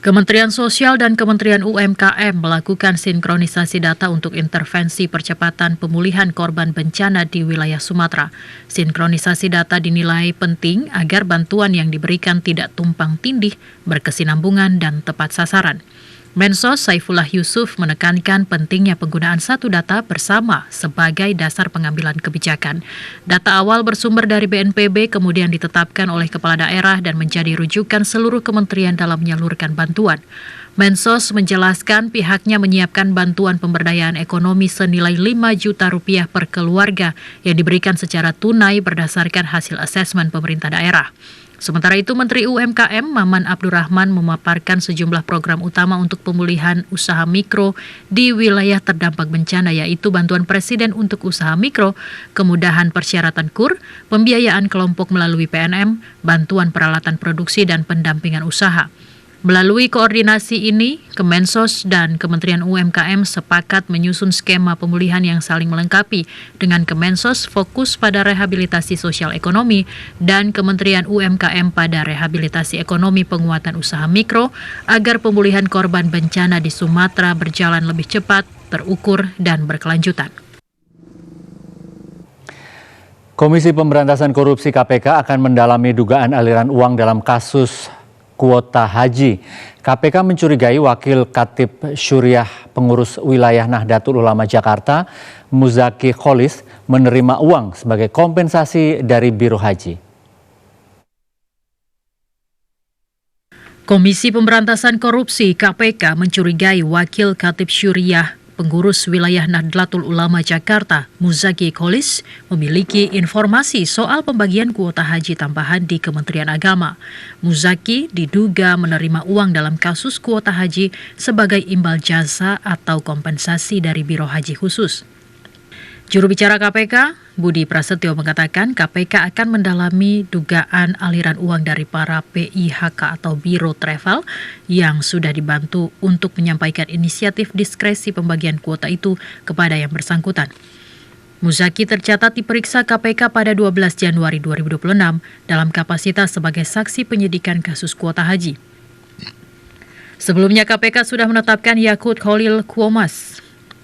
Kementerian Sosial dan Kementerian UMKM melakukan sinkronisasi data untuk intervensi percepatan pemulihan korban bencana di wilayah Sumatera. Sinkronisasi data dinilai penting agar bantuan yang diberikan tidak tumpang tindih, berkesinambungan, dan tepat sasaran. Mensos Saifullah Yusuf menekankan pentingnya penggunaan satu data bersama sebagai dasar pengambilan kebijakan. Data awal bersumber dari BNPB kemudian ditetapkan oleh kepala daerah dan menjadi rujukan seluruh kementerian dalam menyalurkan bantuan. Mensos menjelaskan pihaknya menyiapkan bantuan pemberdayaan ekonomi senilai 5 juta rupiah per keluarga yang diberikan secara tunai berdasarkan hasil asesmen pemerintah daerah. Sementara itu, Menteri UMKM Maman Abdurrahman memaparkan sejumlah program utama untuk pemulihan usaha mikro di wilayah terdampak bencana, yaitu bantuan Presiden untuk usaha mikro, kemudahan persyaratan KUR, pembiayaan kelompok melalui PNM, bantuan peralatan produksi, dan pendampingan usaha. Melalui koordinasi ini, Kemensos dan Kementerian UMKM sepakat menyusun skema pemulihan yang saling melengkapi, dengan Kemensos fokus pada rehabilitasi sosial ekonomi dan Kementerian UMKM pada rehabilitasi ekonomi penguatan usaha mikro agar pemulihan korban bencana di Sumatera berjalan lebih cepat, terukur, dan berkelanjutan. Komisi Pemberantasan Korupsi KPK akan mendalami dugaan aliran uang dalam kasus kuota haji. KPK mencurigai Wakil Khatib Syuriah Pengurus Wilayah Nahdlatul Ulama Jakarta, Muzaki Kholis, menerima uang sebagai kompensasi dari Biro Haji. Komisi Pemberantasan Korupsi KPK mencurigai Wakil Khatib Syuriah Pengurus Wilayah Nahdlatul Ulama Jakarta, Muzaki Kholis, memiliki informasi soal pembagian kuota haji tambahan di Kementerian Agama. Muzaki diduga menerima uang dalam kasus kuota haji sebagai imbal jasa atau kompensasi dari Biro Haji Khusus. Juru bicara KPK, Budi Prasetyo, mengatakan KPK akan mendalami dugaan aliran uang dari para PIHK atau Biro Travel yang sudah dibantu untuk menyampaikan inisiatif diskresi pembagian kuota itu kepada yang bersangkutan. Muzaki tercatat diperiksa KPK pada 12 Januari 2026 dalam kapasitas sebagai saksi penyidikan kasus kuota haji. Sebelumnya KPK sudah menetapkan Yakut Khalil Kuomas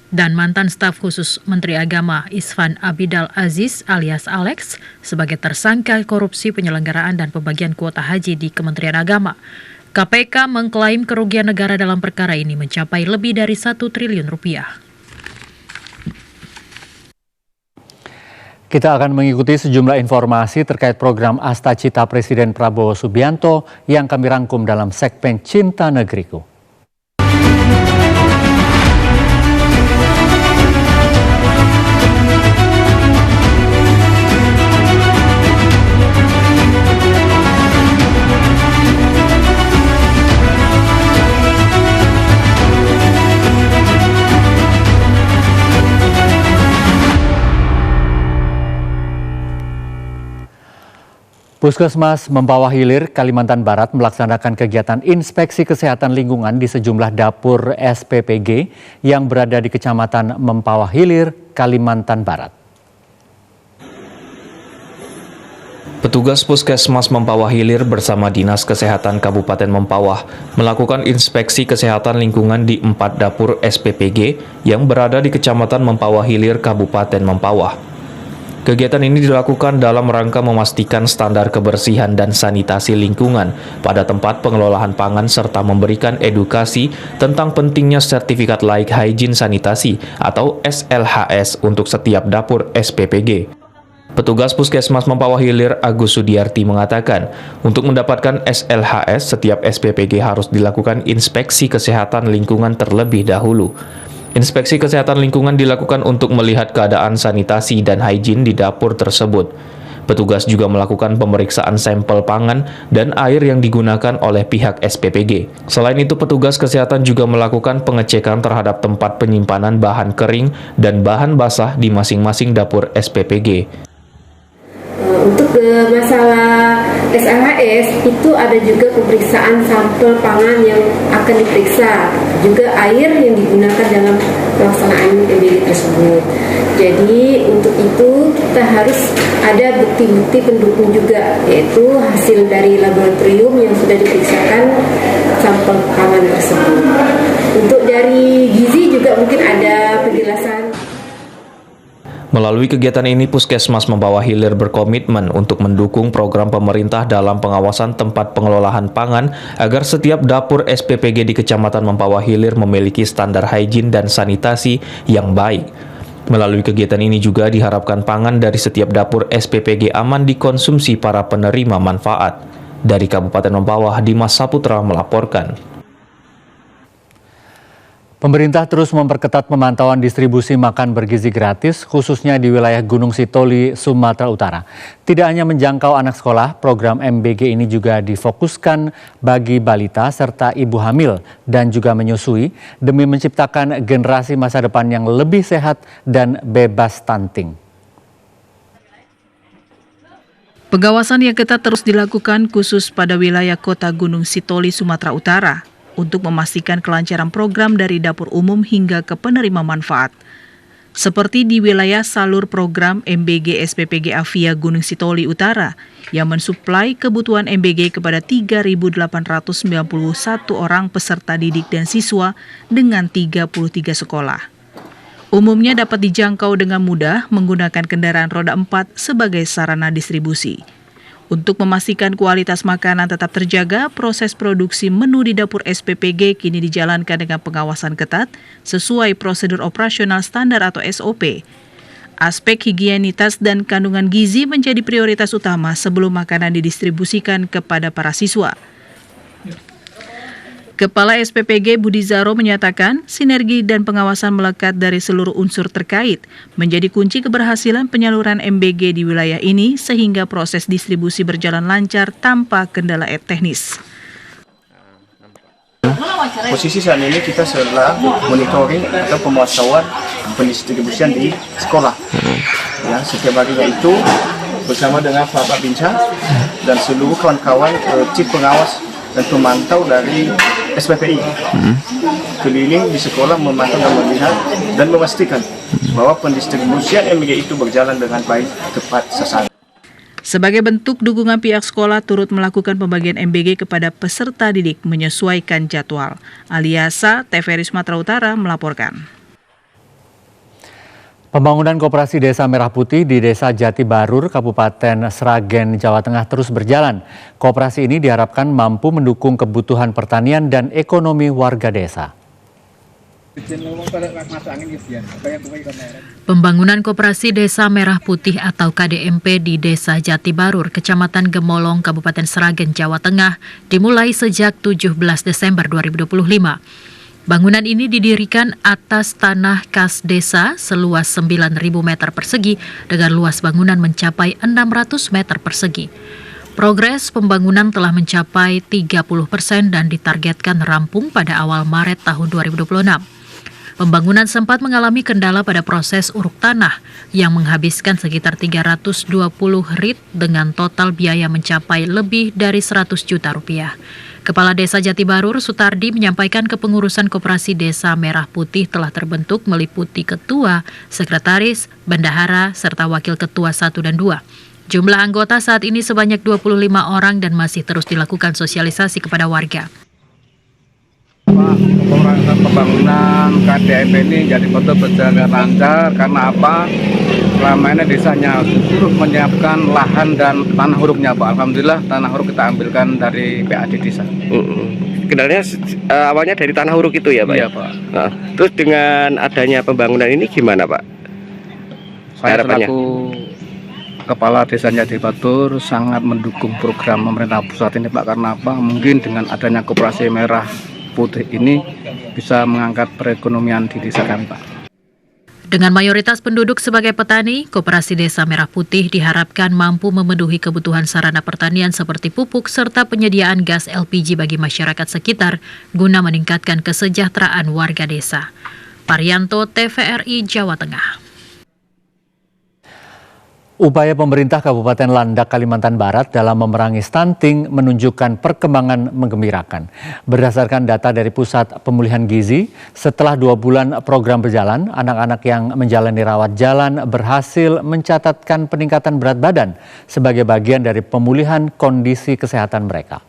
dan mantan staf khusus Menteri Agama Isvan Abidal Aziz alias Alex sebagai tersangka korupsi penyelenggaraan dan pembagian kuota haji di Kementerian Agama. KPK mengklaim kerugian negara dalam perkara ini mencapai lebih dari 1 triliun rupiah. Kita akan mengikuti sejumlah informasi terkait program Asta Cita Presiden Prabowo Subianto yang kami rangkum dalam segmen Cinta Negeriku. Puskesmas Mempawah Hilir, Kalimantan Barat melaksanakan kegiatan inspeksi kesehatan lingkungan di sejumlah dapur SPPG yang berada di Kecamatan Mempawah Hilir, Kalimantan Barat. Petugas Puskesmas Mempawah Hilir bersama Dinas Kesehatan Kabupaten Mempawah melakukan inspeksi kesehatan lingkungan di 4 dapur SPPG yang berada di Kecamatan Mempawah Hilir, Kabupaten Mempawah. Kegiatan ini dilakukan dalam rangka memastikan standar kebersihan dan sanitasi lingkungan pada tempat pengelolaan pangan serta memberikan edukasi tentang pentingnya sertifikat layak hygiene sanitasi atau SLHS untuk setiap dapur SPPG. Petugas Puskesmas Mempawah Hilir Agus Sudiarti mengatakan, untuk mendapatkan SLHS, setiap SPPG harus dilakukan inspeksi kesehatan lingkungan terlebih dahulu. Inspeksi kesehatan lingkungan dilakukan untuk melihat keadaan sanitasi dan higien di dapur tersebut. Petugas juga melakukan pemeriksaan sampel pangan dan air yang digunakan oleh pihak SPPG. Selain itu, petugas kesehatan juga melakukan pengecekan terhadap tempat penyimpanan bahan kering dan bahan basah di masing-masing dapur SPPG. Untuk masalah SLHS itu ada juga pemeriksaan sampel pangan yang akan diperiksa, juga air yang digunakan dalam pelaksanaan PBG tersebut. Jadi untuk itu kita harus ada bukti-bukti pendukung juga, yaitu hasil dari laboratorium yang sudah diperiksakan sampel pangan tersebut. Untuk dari gizi juga mungkin ada penjelasan. Melalui kegiatan ini, Puskesmas Mempawah Hilir berkomitmen untuk mendukung program pemerintah dalam pengawasan tempat pengelolaan pangan agar setiap dapur SPPG di Kecamatan Mempawah Hilir memiliki standar higien dan sanitasi yang baik. Melalui kegiatan ini juga diharapkan pangan dari setiap dapur SPPG aman dikonsumsi para penerima manfaat. Dari Kabupaten Mempawah, Dimas Saputra melaporkan. Pemerintah terus memperketat pemantauan distribusi makan bergizi gratis, khususnya di wilayah Gunung Sitoli, Sumatera Utara. Tidak hanya menjangkau anak sekolah, program MBG ini juga difokuskan bagi balita serta ibu hamil dan juga menyusui demi menciptakan generasi masa depan yang lebih sehat dan bebas stunting. Pengawasan yang ketat terus dilakukan khusus pada wilayah kota Gunung Sitoli, Sumatera Utara, untuk memastikan kelancaran program dari dapur umum hingga ke penerima manfaat. Seperti di wilayah salur program MBG SPPG Avia Gunung Sitoli Utara yang mensuplai kebutuhan MBG kepada 3.891 orang peserta didik dan siswa dengan 33 sekolah. Umumnya dapat dijangkau dengan mudah menggunakan kendaraan roda 4 sebagai sarana distribusi. Untuk memastikan kualitas makanan tetap terjaga, proses produksi menu di dapur SPPG kini dijalankan dengan pengawasan ketat sesuai prosedur operasional standar atau SOP. Aspek higienitas dan kandungan gizi menjadi prioritas utama sebelum makanan didistribusikan kepada para siswa. Kepala SPPG Budi Zaro menyatakan sinergi dan pengawasan melekat dari seluruh unsur terkait menjadi kunci keberhasilan penyaluran MBG di wilayah ini sehingga proses distribusi berjalan lancar tanpa kendala teknis. Posisi saat ini kita sedang monitoring atau pemantauan pendistribusian di sekolah. Ya, setiap harinya itu bersama dengan Bapak Bincang dan seluruh kawan-kawan tim pengawas dan pemantau dari SPPI keliling di sekolah memantau dan melihat dan memastikan bahwa pendistribusian MBG itu berjalan dengan baik, tepat sasaran. Sebagai bentuk dukungan pihak sekolah turut melakukan pembagian MBG kepada peserta didik menyesuaikan jadwal. Aliasa, TVRI Sumatera Utara melaporkan. Pembangunan Koperasi Desa Merah Putih di Desa Jati Barur, Kabupaten Sragen, Jawa Tengah terus berjalan. Koperasi ini diharapkan mampu mendukung kebutuhan pertanian dan ekonomi warga desa. Pembangunan Koperasi Desa Merah Putih atau KDMP di Desa Jati Barur, Kecamatan Gemolong, Kabupaten Sragen, Jawa Tengah, dimulai sejak 17 Desember 2025. Bangunan ini didirikan atas tanah kas desa seluas 9.000 meter persegi dengan luas bangunan mencapai 600 meter persegi. Progres pembangunan telah mencapai 30% dan ditargetkan rampung pada awal Maret tahun 2026. Pembangunan sempat mengalami kendala pada proses uruk tanah yang menghabiskan sekitar 320 rit dengan total biaya mencapai lebih dari 100 juta rupiah. Kepala Desa Jati Barur, Sutardi, menyampaikan kepengurusan Koperasi Desa Merah Putih telah terbentuk meliputi ketua, sekretaris, bendahara, serta wakil ketua 1 dan 2. Jumlah anggota saat ini sebanyak 25 orang dan masih terus dilakukan sosialisasi kepada warga. Pembangunan KDP ini jadi betul berjalan lancar karena apa? Selama ini desanya turut menyiapkan lahan dan tanah hurufnya, Pak. Alhamdulillah tanah huruf kita ambilkan dari PAD desa. Kendalanya awalnya dari tanah huruf itu ya, Pak? Iya, Pak. Nah, terus dengan adanya pembangunan ini gimana, Pak? Saya selaku Kepala Desanya di Batur sangat mendukung program pemerintah pusat ini, Pak, karena apa? Mungkin dengan adanya Koperasi Merah Putih ini bisa mengangkat perekonomian di desa kami, Pak. Dengan mayoritas penduduk sebagai petani, Koperasi Desa Merah Putih diharapkan mampu memenuhi kebutuhan sarana pertanian seperti pupuk serta penyediaan gas LPG bagi masyarakat sekitar guna meningkatkan kesejahteraan warga desa. Parianto, TVRI, Jawa Tengah. Upaya pemerintah Kabupaten Landak, Kalimantan Barat dalam memerangi stunting menunjukkan perkembangan menggembirakan. Berdasarkan data dari Pusat Pemulihan Gizi, setelah 2 bulan program berjalan, anak-anak yang menjalani rawat jalan berhasil mencatatkan peningkatan berat badan sebagai bagian dari pemulihan kondisi kesehatan mereka.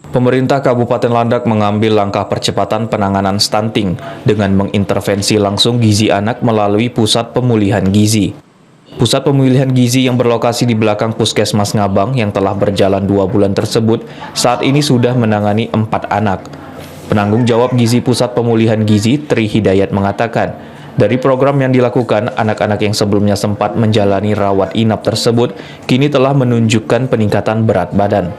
Pemerintah Kabupaten Landak mengambil langkah percepatan penanganan stunting dengan mengintervensi langsung gizi anak melalui Pusat Pemulihan Gizi. Pusat Pemulihan Gizi yang berlokasi di belakang Puskesmas Ngabang yang telah berjalan 2 bulan tersebut saat ini sudah menangani 4 anak. Penanggung jawab Gizi Pusat Pemulihan Gizi, Tri Hidayat, mengatakan, dari program yang dilakukan, anak-anak yang sebelumnya sempat menjalani rawat inap tersebut kini telah menunjukkan peningkatan berat badan.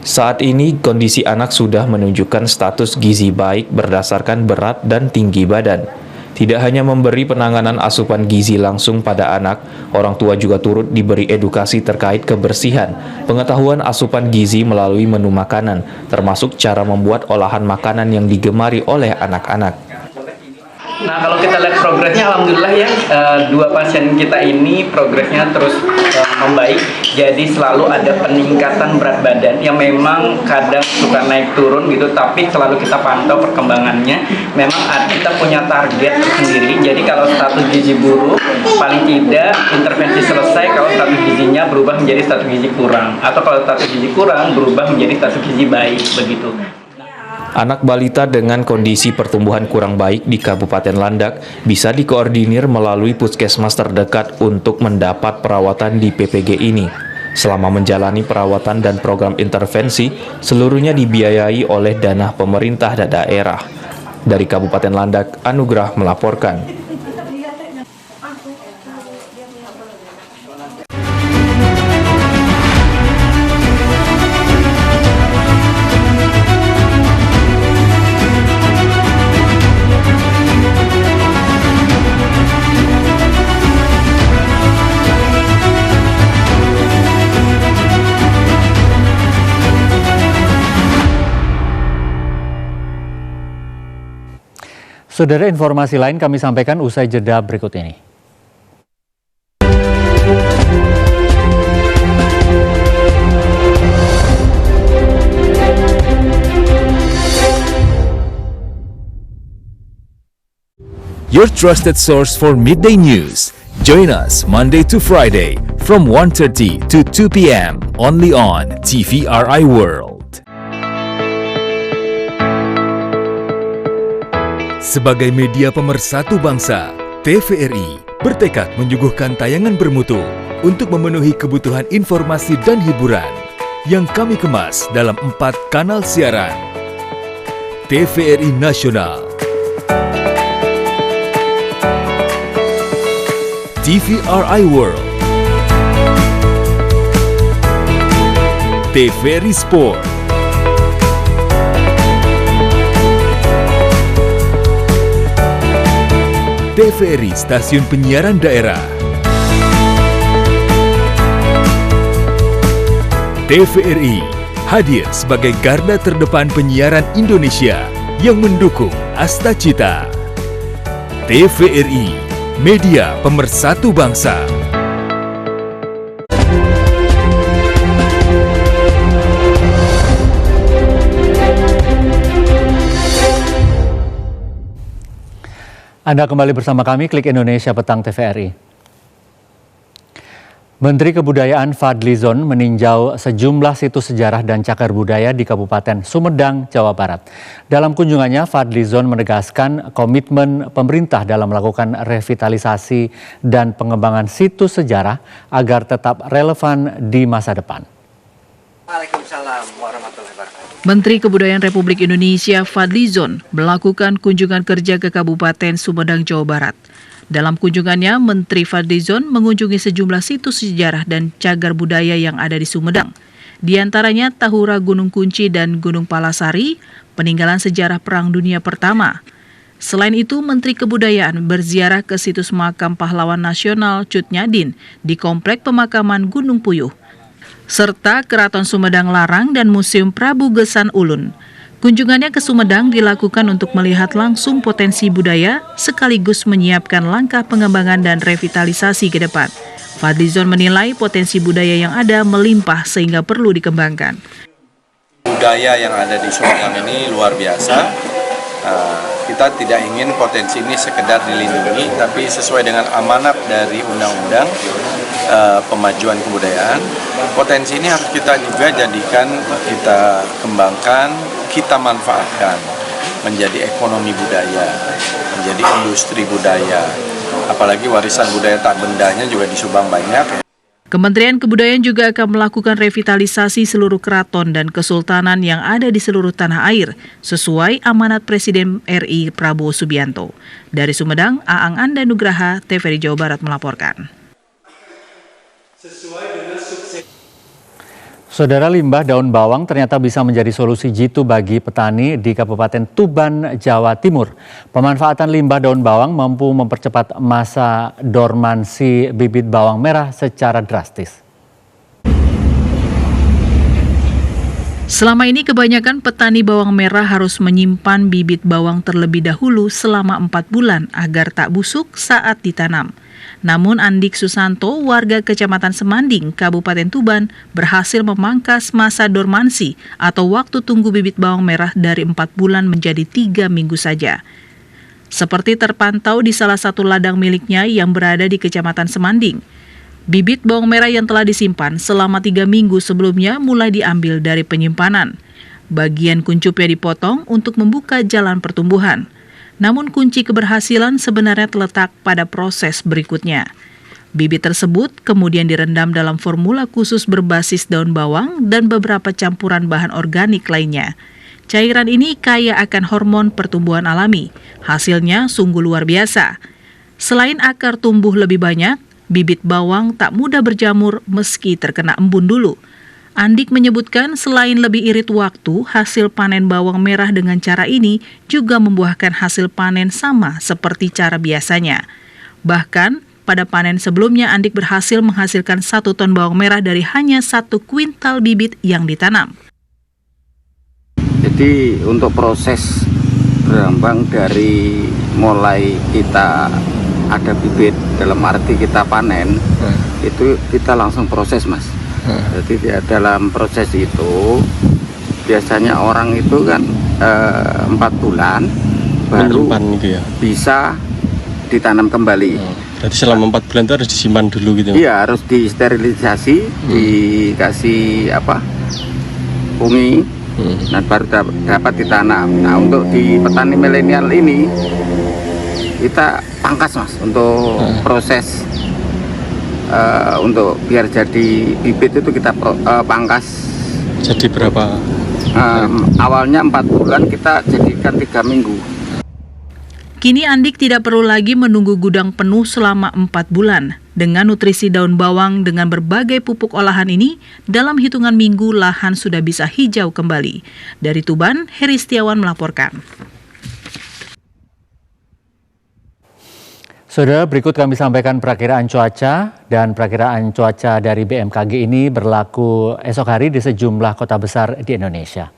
Saat ini, kondisi anak sudah menunjukkan status gizi baik berdasarkan berat dan tinggi badan. Tidak hanya memberi penanganan asupan gizi langsung pada anak, orang tua juga turut diberi edukasi terkait kebersihan, pengetahuan asupan gizi melalui menu makanan, termasuk cara membuat olahan makanan yang digemari oleh anak-anak. Nah, kalau kita lihat progresnya, alhamdulillah ya, 2 pasien kita ini progresnya terus membaik. Jadi selalu ada peningkatan berat badan yang memang kadang suka naik turun gitu, tapi selalu kita pantau perkembangannya. Memang kita punya target tersendiri. Jadi kalau status gizi buruk, paling tidak intervensi selesai kalau status gizinya berubah menjadi status gizi kurang, atau kalau status gizi kurang berubah menjadi status gizi baik, begitu. Anak balita dengan kondisi pertumbuhan kurang baik di Kabupaten Landak bisa dikoordinir melalui puskesmas terdekat untuk mendapat perawatan di PPG ini. Selama menjalani perawatan dan program intervensi, seluruhnya dibiayai oleh dana pemerintah daerah. Dari Kabupaten Landak, Anugrah melaporkan. Saudara, informasi lain kami sampaikan usai jeda berikut ini. Your trusted source for midday news. Join us Monday to Friday from 1:30 to 2 p.m. only on TVRI World. Sebagai media pemersatu bangsa, TVRI bertekad menyuguhkan tayangan bermutu untuk memenuhi kebutuhan informasi dan hiburan yang kami kemas dalam 4 kanal siaran. TVRI Nasional, TVRI World, TVRI Sport, TVRI Stasiun Penyiaran Daerah, TVRI hadir sebagai garda terdepan penyiaran Indonesia yang mendukung Asta Cita. TVRI, media pemersatu bangsa. Anda kembali bersama kami, Klik Indonesia Petang TVRI. Menteri Kebudayaan Fadlizon meninjau sejumlah situs sejarah dan cagar budaya di Kabupaten Sumedang, Jawa Barat. Dalam kunjungannya, Fadlizon menegaskan komitmen pemerintah dalam melakukan revitalisasi dan pengembangan situs sejarah agar tetap relevan di masa depan. Waalaikumsalam warahmatullahi wabarakatuh. Menteri Kebudayaan Republik Indonesia Fadlizon melakukan kunjungan kerja ke Kabupaten Sumedang, Jawa Barat. Dalam kunjungannya, Menteri Fadlizon mengunjungi sejumlah situs sejarah dan cagar budaya yang ada di Sumedang. Di antaranya Tahura Gunung Kunci dan Gunung Palasari, peninggalan sejarah Perang Dunia Pertama. Selain itu, Menteri Kebudayaan berziarah ke situs makam pahlawan nasional Cut Nyadin di Komplek Pemakaman Gunung Puyuh, serta Keraton Sumedang Larang dan Museum Prabu Gesan Ulun. Kunjungannya ke Sumedang dilakukan untuk melihat langsung potensi budaya sekaligus menyiapkan langkah pengembangan dan revitalisasi ke depan. Fadlizon menilai potensi budaya yang ada melimpah sehingga perlu dikembangkan. Budaya yang ada di Sumedang ini luar biasa. Kita tidak ingin potensi ini sekedar dilindungi, tapi sesuai dengan amanat dari undang-undang pemajuan kebudayaan. Potensi ini harus kita juga jadikan, kita kembangkan, kita manfaatkan menjadi ekonomi budaya, menjadi industri budaya. Apalagi warisan budaya tak bendanya juga di Subang banyak. Kementerian Kebudayaan juga akan melakukan revitalisasi seluruh keraton dan kesultanan yang ada di seluruh tanah air, sesuai amanat Presiden RI Prabowo Subianto. Dari Sumedang, Aang Anda Nugraha, TVRI Jawa Barat melaporkan. Saudara, limbah daun bawang ternyata bisa menjadi solusi jitu bagi petani di Kabupaten Tuban, Jawa Timur. Pemanfaatan limbah daun bawang mampu mempercepat masa dormansi bibit bawang merah secara drastis. Selama ini kebanyakan petani bawang merah harus menyimpan bibit bawang terlebih dahulu selama 4 bulan agar tak busuk saat ditanam. Namun Andik Susanto, warga Kecamatan Semanding, Kabupaten Tuban, berhasil memangkas masa dormansi atau waktu tunggu bibit bawang merah dari 4 bulan menjadi 3 minggu saja. Seperti terpantau di salah satu ladang miliknya yang berada di Kecamatan Semanding. Bibit bawang merah yang telah disimpan selama 3 minggu sebelumnya mulai diambil dari penyimpanan. Bagian kuncupnya dipotong untuk membuka jalan pertumbuhan. Namun kunci keberhasilan sebenarnya terletak pada proses berikutnya. Bibit tersebut kemudian direndam dalam formula khusus berbasis daun bawang dan beberapa campuran bahan organik lainnya. Cairan ini kaya akan hormon pertumbuhan alami. Hasilnya sungguh luar biasa. Selain akar tumbuh lebih banyak, bibit bawang tak mudah berjamur meski terkena embun dulu. Andik menyebutkan selain lebih irit waktu, hasil panen bawang merah dengan cara ini juga membuahkan hasil panen sama seperti cara biasanya. Bahkan pada panen sebelumnya Andik berhasil menghasilkan 1 ton bawang merah dari hanya 1 kuintal bibit yang ditanam. Jadi untuk proses berkembang dari mulai kita ada bibit dalam arti kita panen, itu kita langsung proses, Mas. Jadi dalam proses itu biasanya orang itu kan 4 bulan baru gitu ya? Bisa ditanam kembali. Berarti selama 4 bulan itu harus disimpan dulu gitu? Iya, harus disterilisasi, dikasih fungi, dan baru dapat ditanam. Nah, untuk di petani milenial ini kita pangkas, Mas, untuk proses. Untuk biar jadi bibit itu kita pangkas. Jadi berapa? Awalnya 4 bulan, kita jadikan 3 minggu. Kini Andik tidak perlu lagi menunggu gudang penuh selama 4 bulan. Dengan nutrisi daun bawang dengan berbagai pupuk olahan ini, dalam hitungan minggu lahan sudah bisa hijau kembali. Dari Tuban, Heri Setiawan melaporkan. Saudara, berikut kami sampaikan perakiraan cuaca, dan perakiraan cuaca dari BMKG ini berlaku esok hari di sejumlah kota besar di Indonesia.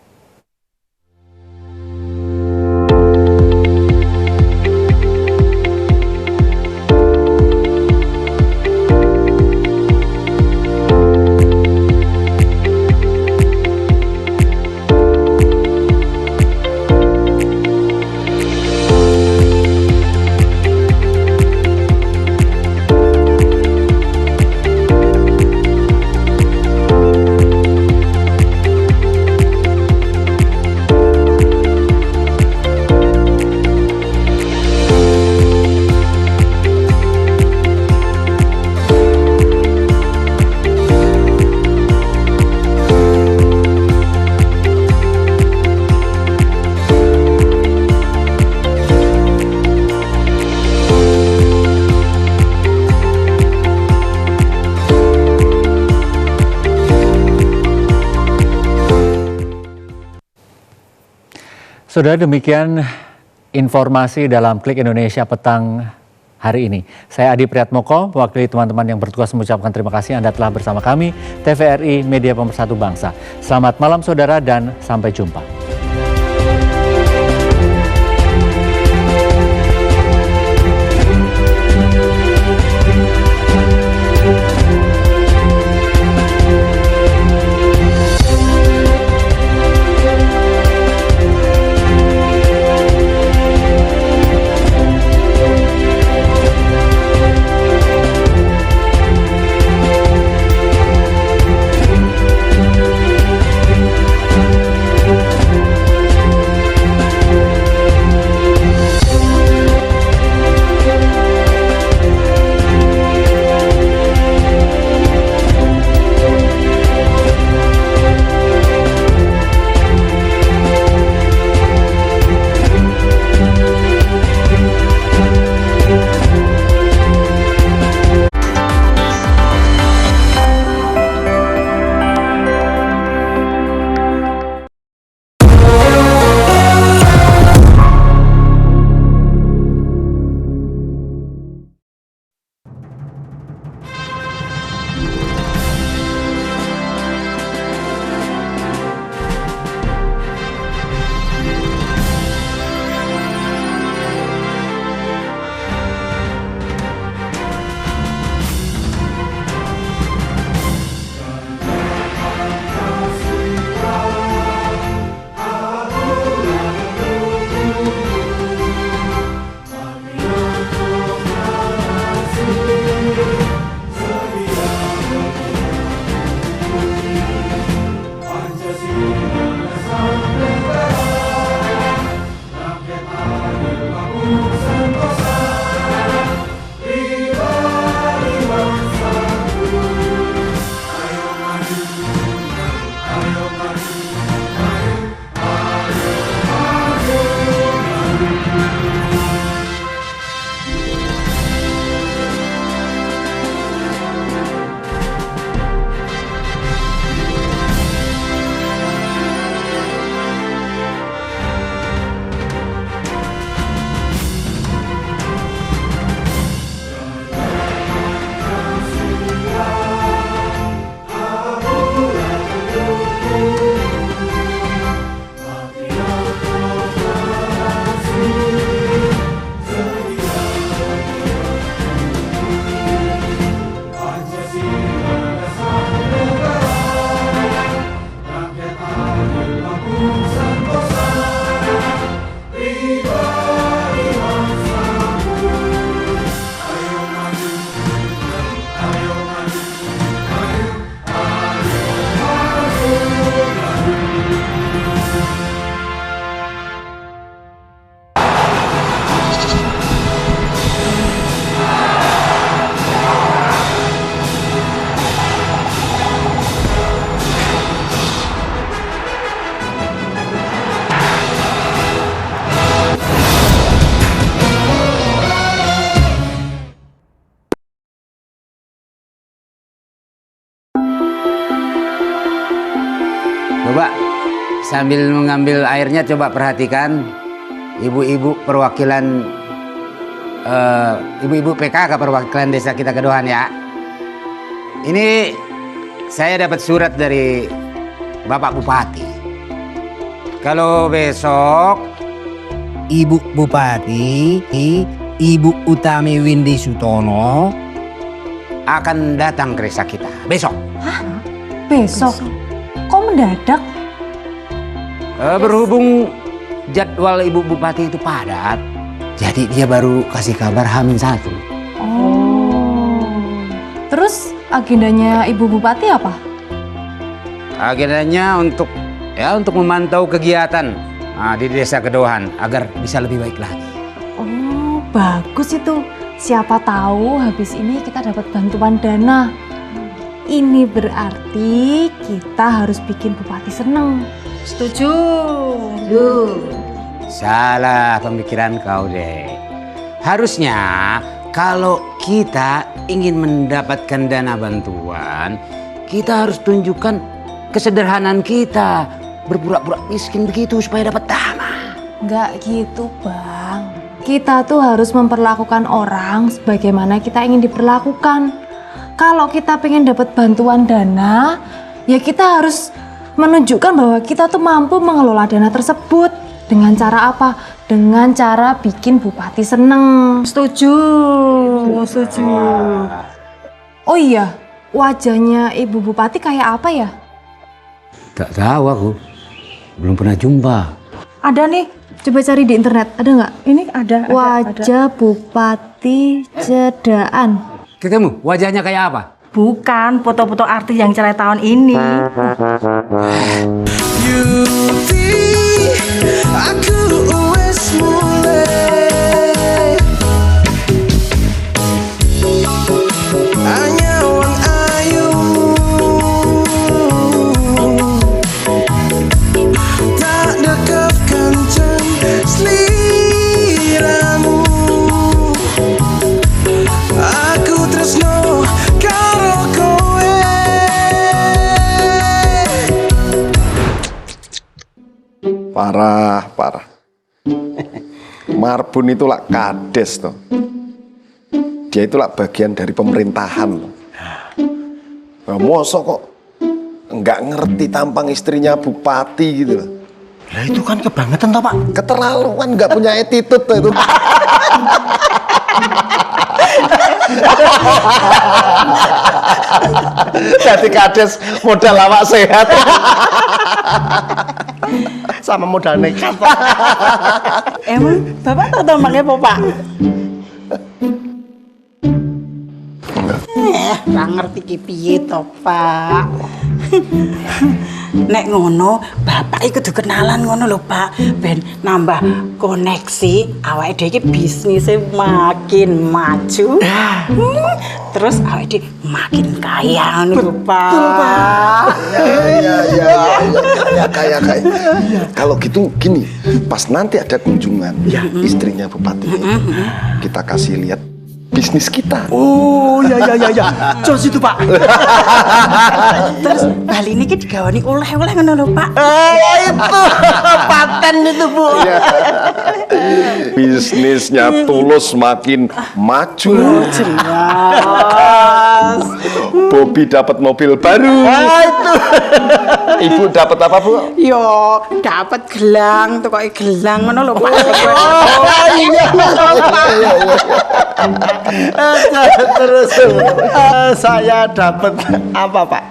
Saudara, demikian informasi dalam Klik Indonesia petang hari ini. Saya Adi Priatmoko, mewakili teman-teman yang bertugas mengucapkan terima kasih Anda telah bersama kami, TVRI Media Pemersatu Bangsa. Selamat malam saudara dan sampai jumpa. Coba sambil mengambil airnya, coba perhatikan ibu-ibu perwakilan ibu-ibu PKK perwakilan desa kita Kedohan ya. Ini saya dapat surat dari Bapak Bupati. Kalau besok Ibu Bupati, Ibu Utami Windy Sutono akan datang ke desa kita besok. Hah? Besok? Kok mendadak? Berhubung jadwal Ibu Bupati itu padat, jadi dia baru kasih kabar H-1. Oh. Terus agendanya Ibu Bupati apa? Agendanya untuk memantau kegiatan di desa Kedohan agar bisa lebih baik lagi. Oh, bagus itu. Siapa tahu habis ini kita dapat bantuan dana. Ini berarti kita harus bikin Bupati seneng. Setuju? Setuju. Salah pemikiran kau deh. Harusnya kalau kita ingin mendapatkan dana bantuan, kita harus tunjukkan kesederhanaan kita. Berpura-pura miskin begitu supaya dapat dana. Nggak gitu, Bang. Kita tuh harus memperlakukan orang sebagaimana kita ingin diperlakukan. Kalau kita pengen dapat bantuan dana, ya kita harus menunjukkan bahwa kita tuh mampu mengelola dana tersebut. Dengan cara apa? Dengan cara bikin bupati seneng. Setuju. Setuju. Oh iya, wajahnya Ibu Bupati kayak apa ya? Tak tahu aku, belum pernah jumpa. Ada nih, coba cari di internet, ada nggak? Ini ada. Wajah Bupati Cedaan. Ketemu, wajahnya kayak apa? Bukan foto-foto artis yang cerai tahun ini. Aku wes mulai hanya wong ayu tak dekat kancen sliramu aku tresno karo kowe. Parah. Marbun itu lah kades toh. Dia itu lah bagian dari pemerintahan. Nah, mosok kok nggak ngerti tampang istrinya bupati gitu loh. Lah itu kan kebangetan toh, Pak. Keterlaluan, nggak punya attitude toh itu. Jadi kades modal lawak sehat. Sama modal nekat, Pak. Emang Bapak tahu tampangnya apa, Pak? Ra ngerti ki piye to, Pak. Nek ngono, Bapak iku kudu kenalan ngono lho, Pak. Ben nambah koneksi, awake dhewe iki bisnisnya makin maju. Terus awake dhewe makin kaya ngono lho, Pak. Betul, Pak. Ya, kaya. Kalau gitu gini, pas nanti ada kunjungan istrinya bupati, kita kasih lihat bisnis kita. Oh, ya. Jos itu, Pak. Terus Bali ini digawani oleh-oleh ngono lho, Pak. Itu paten itu, Bu. Ya. Bisnisnya Tulus makin maju. Jelas. Bobby dapat mobil baru. Itu. Ibu dapat apa, Bu? Yo, dapat gelang, tukoke gelang ngono lho, Pak. Iya. Terus saya dapat apa, Pak?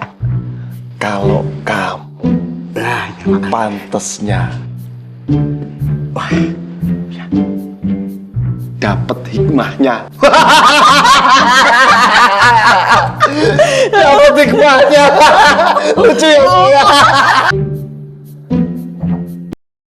Kalau kamu pantesnya dapat hikmahnya. Dapat hikmahnya. Lucu ya.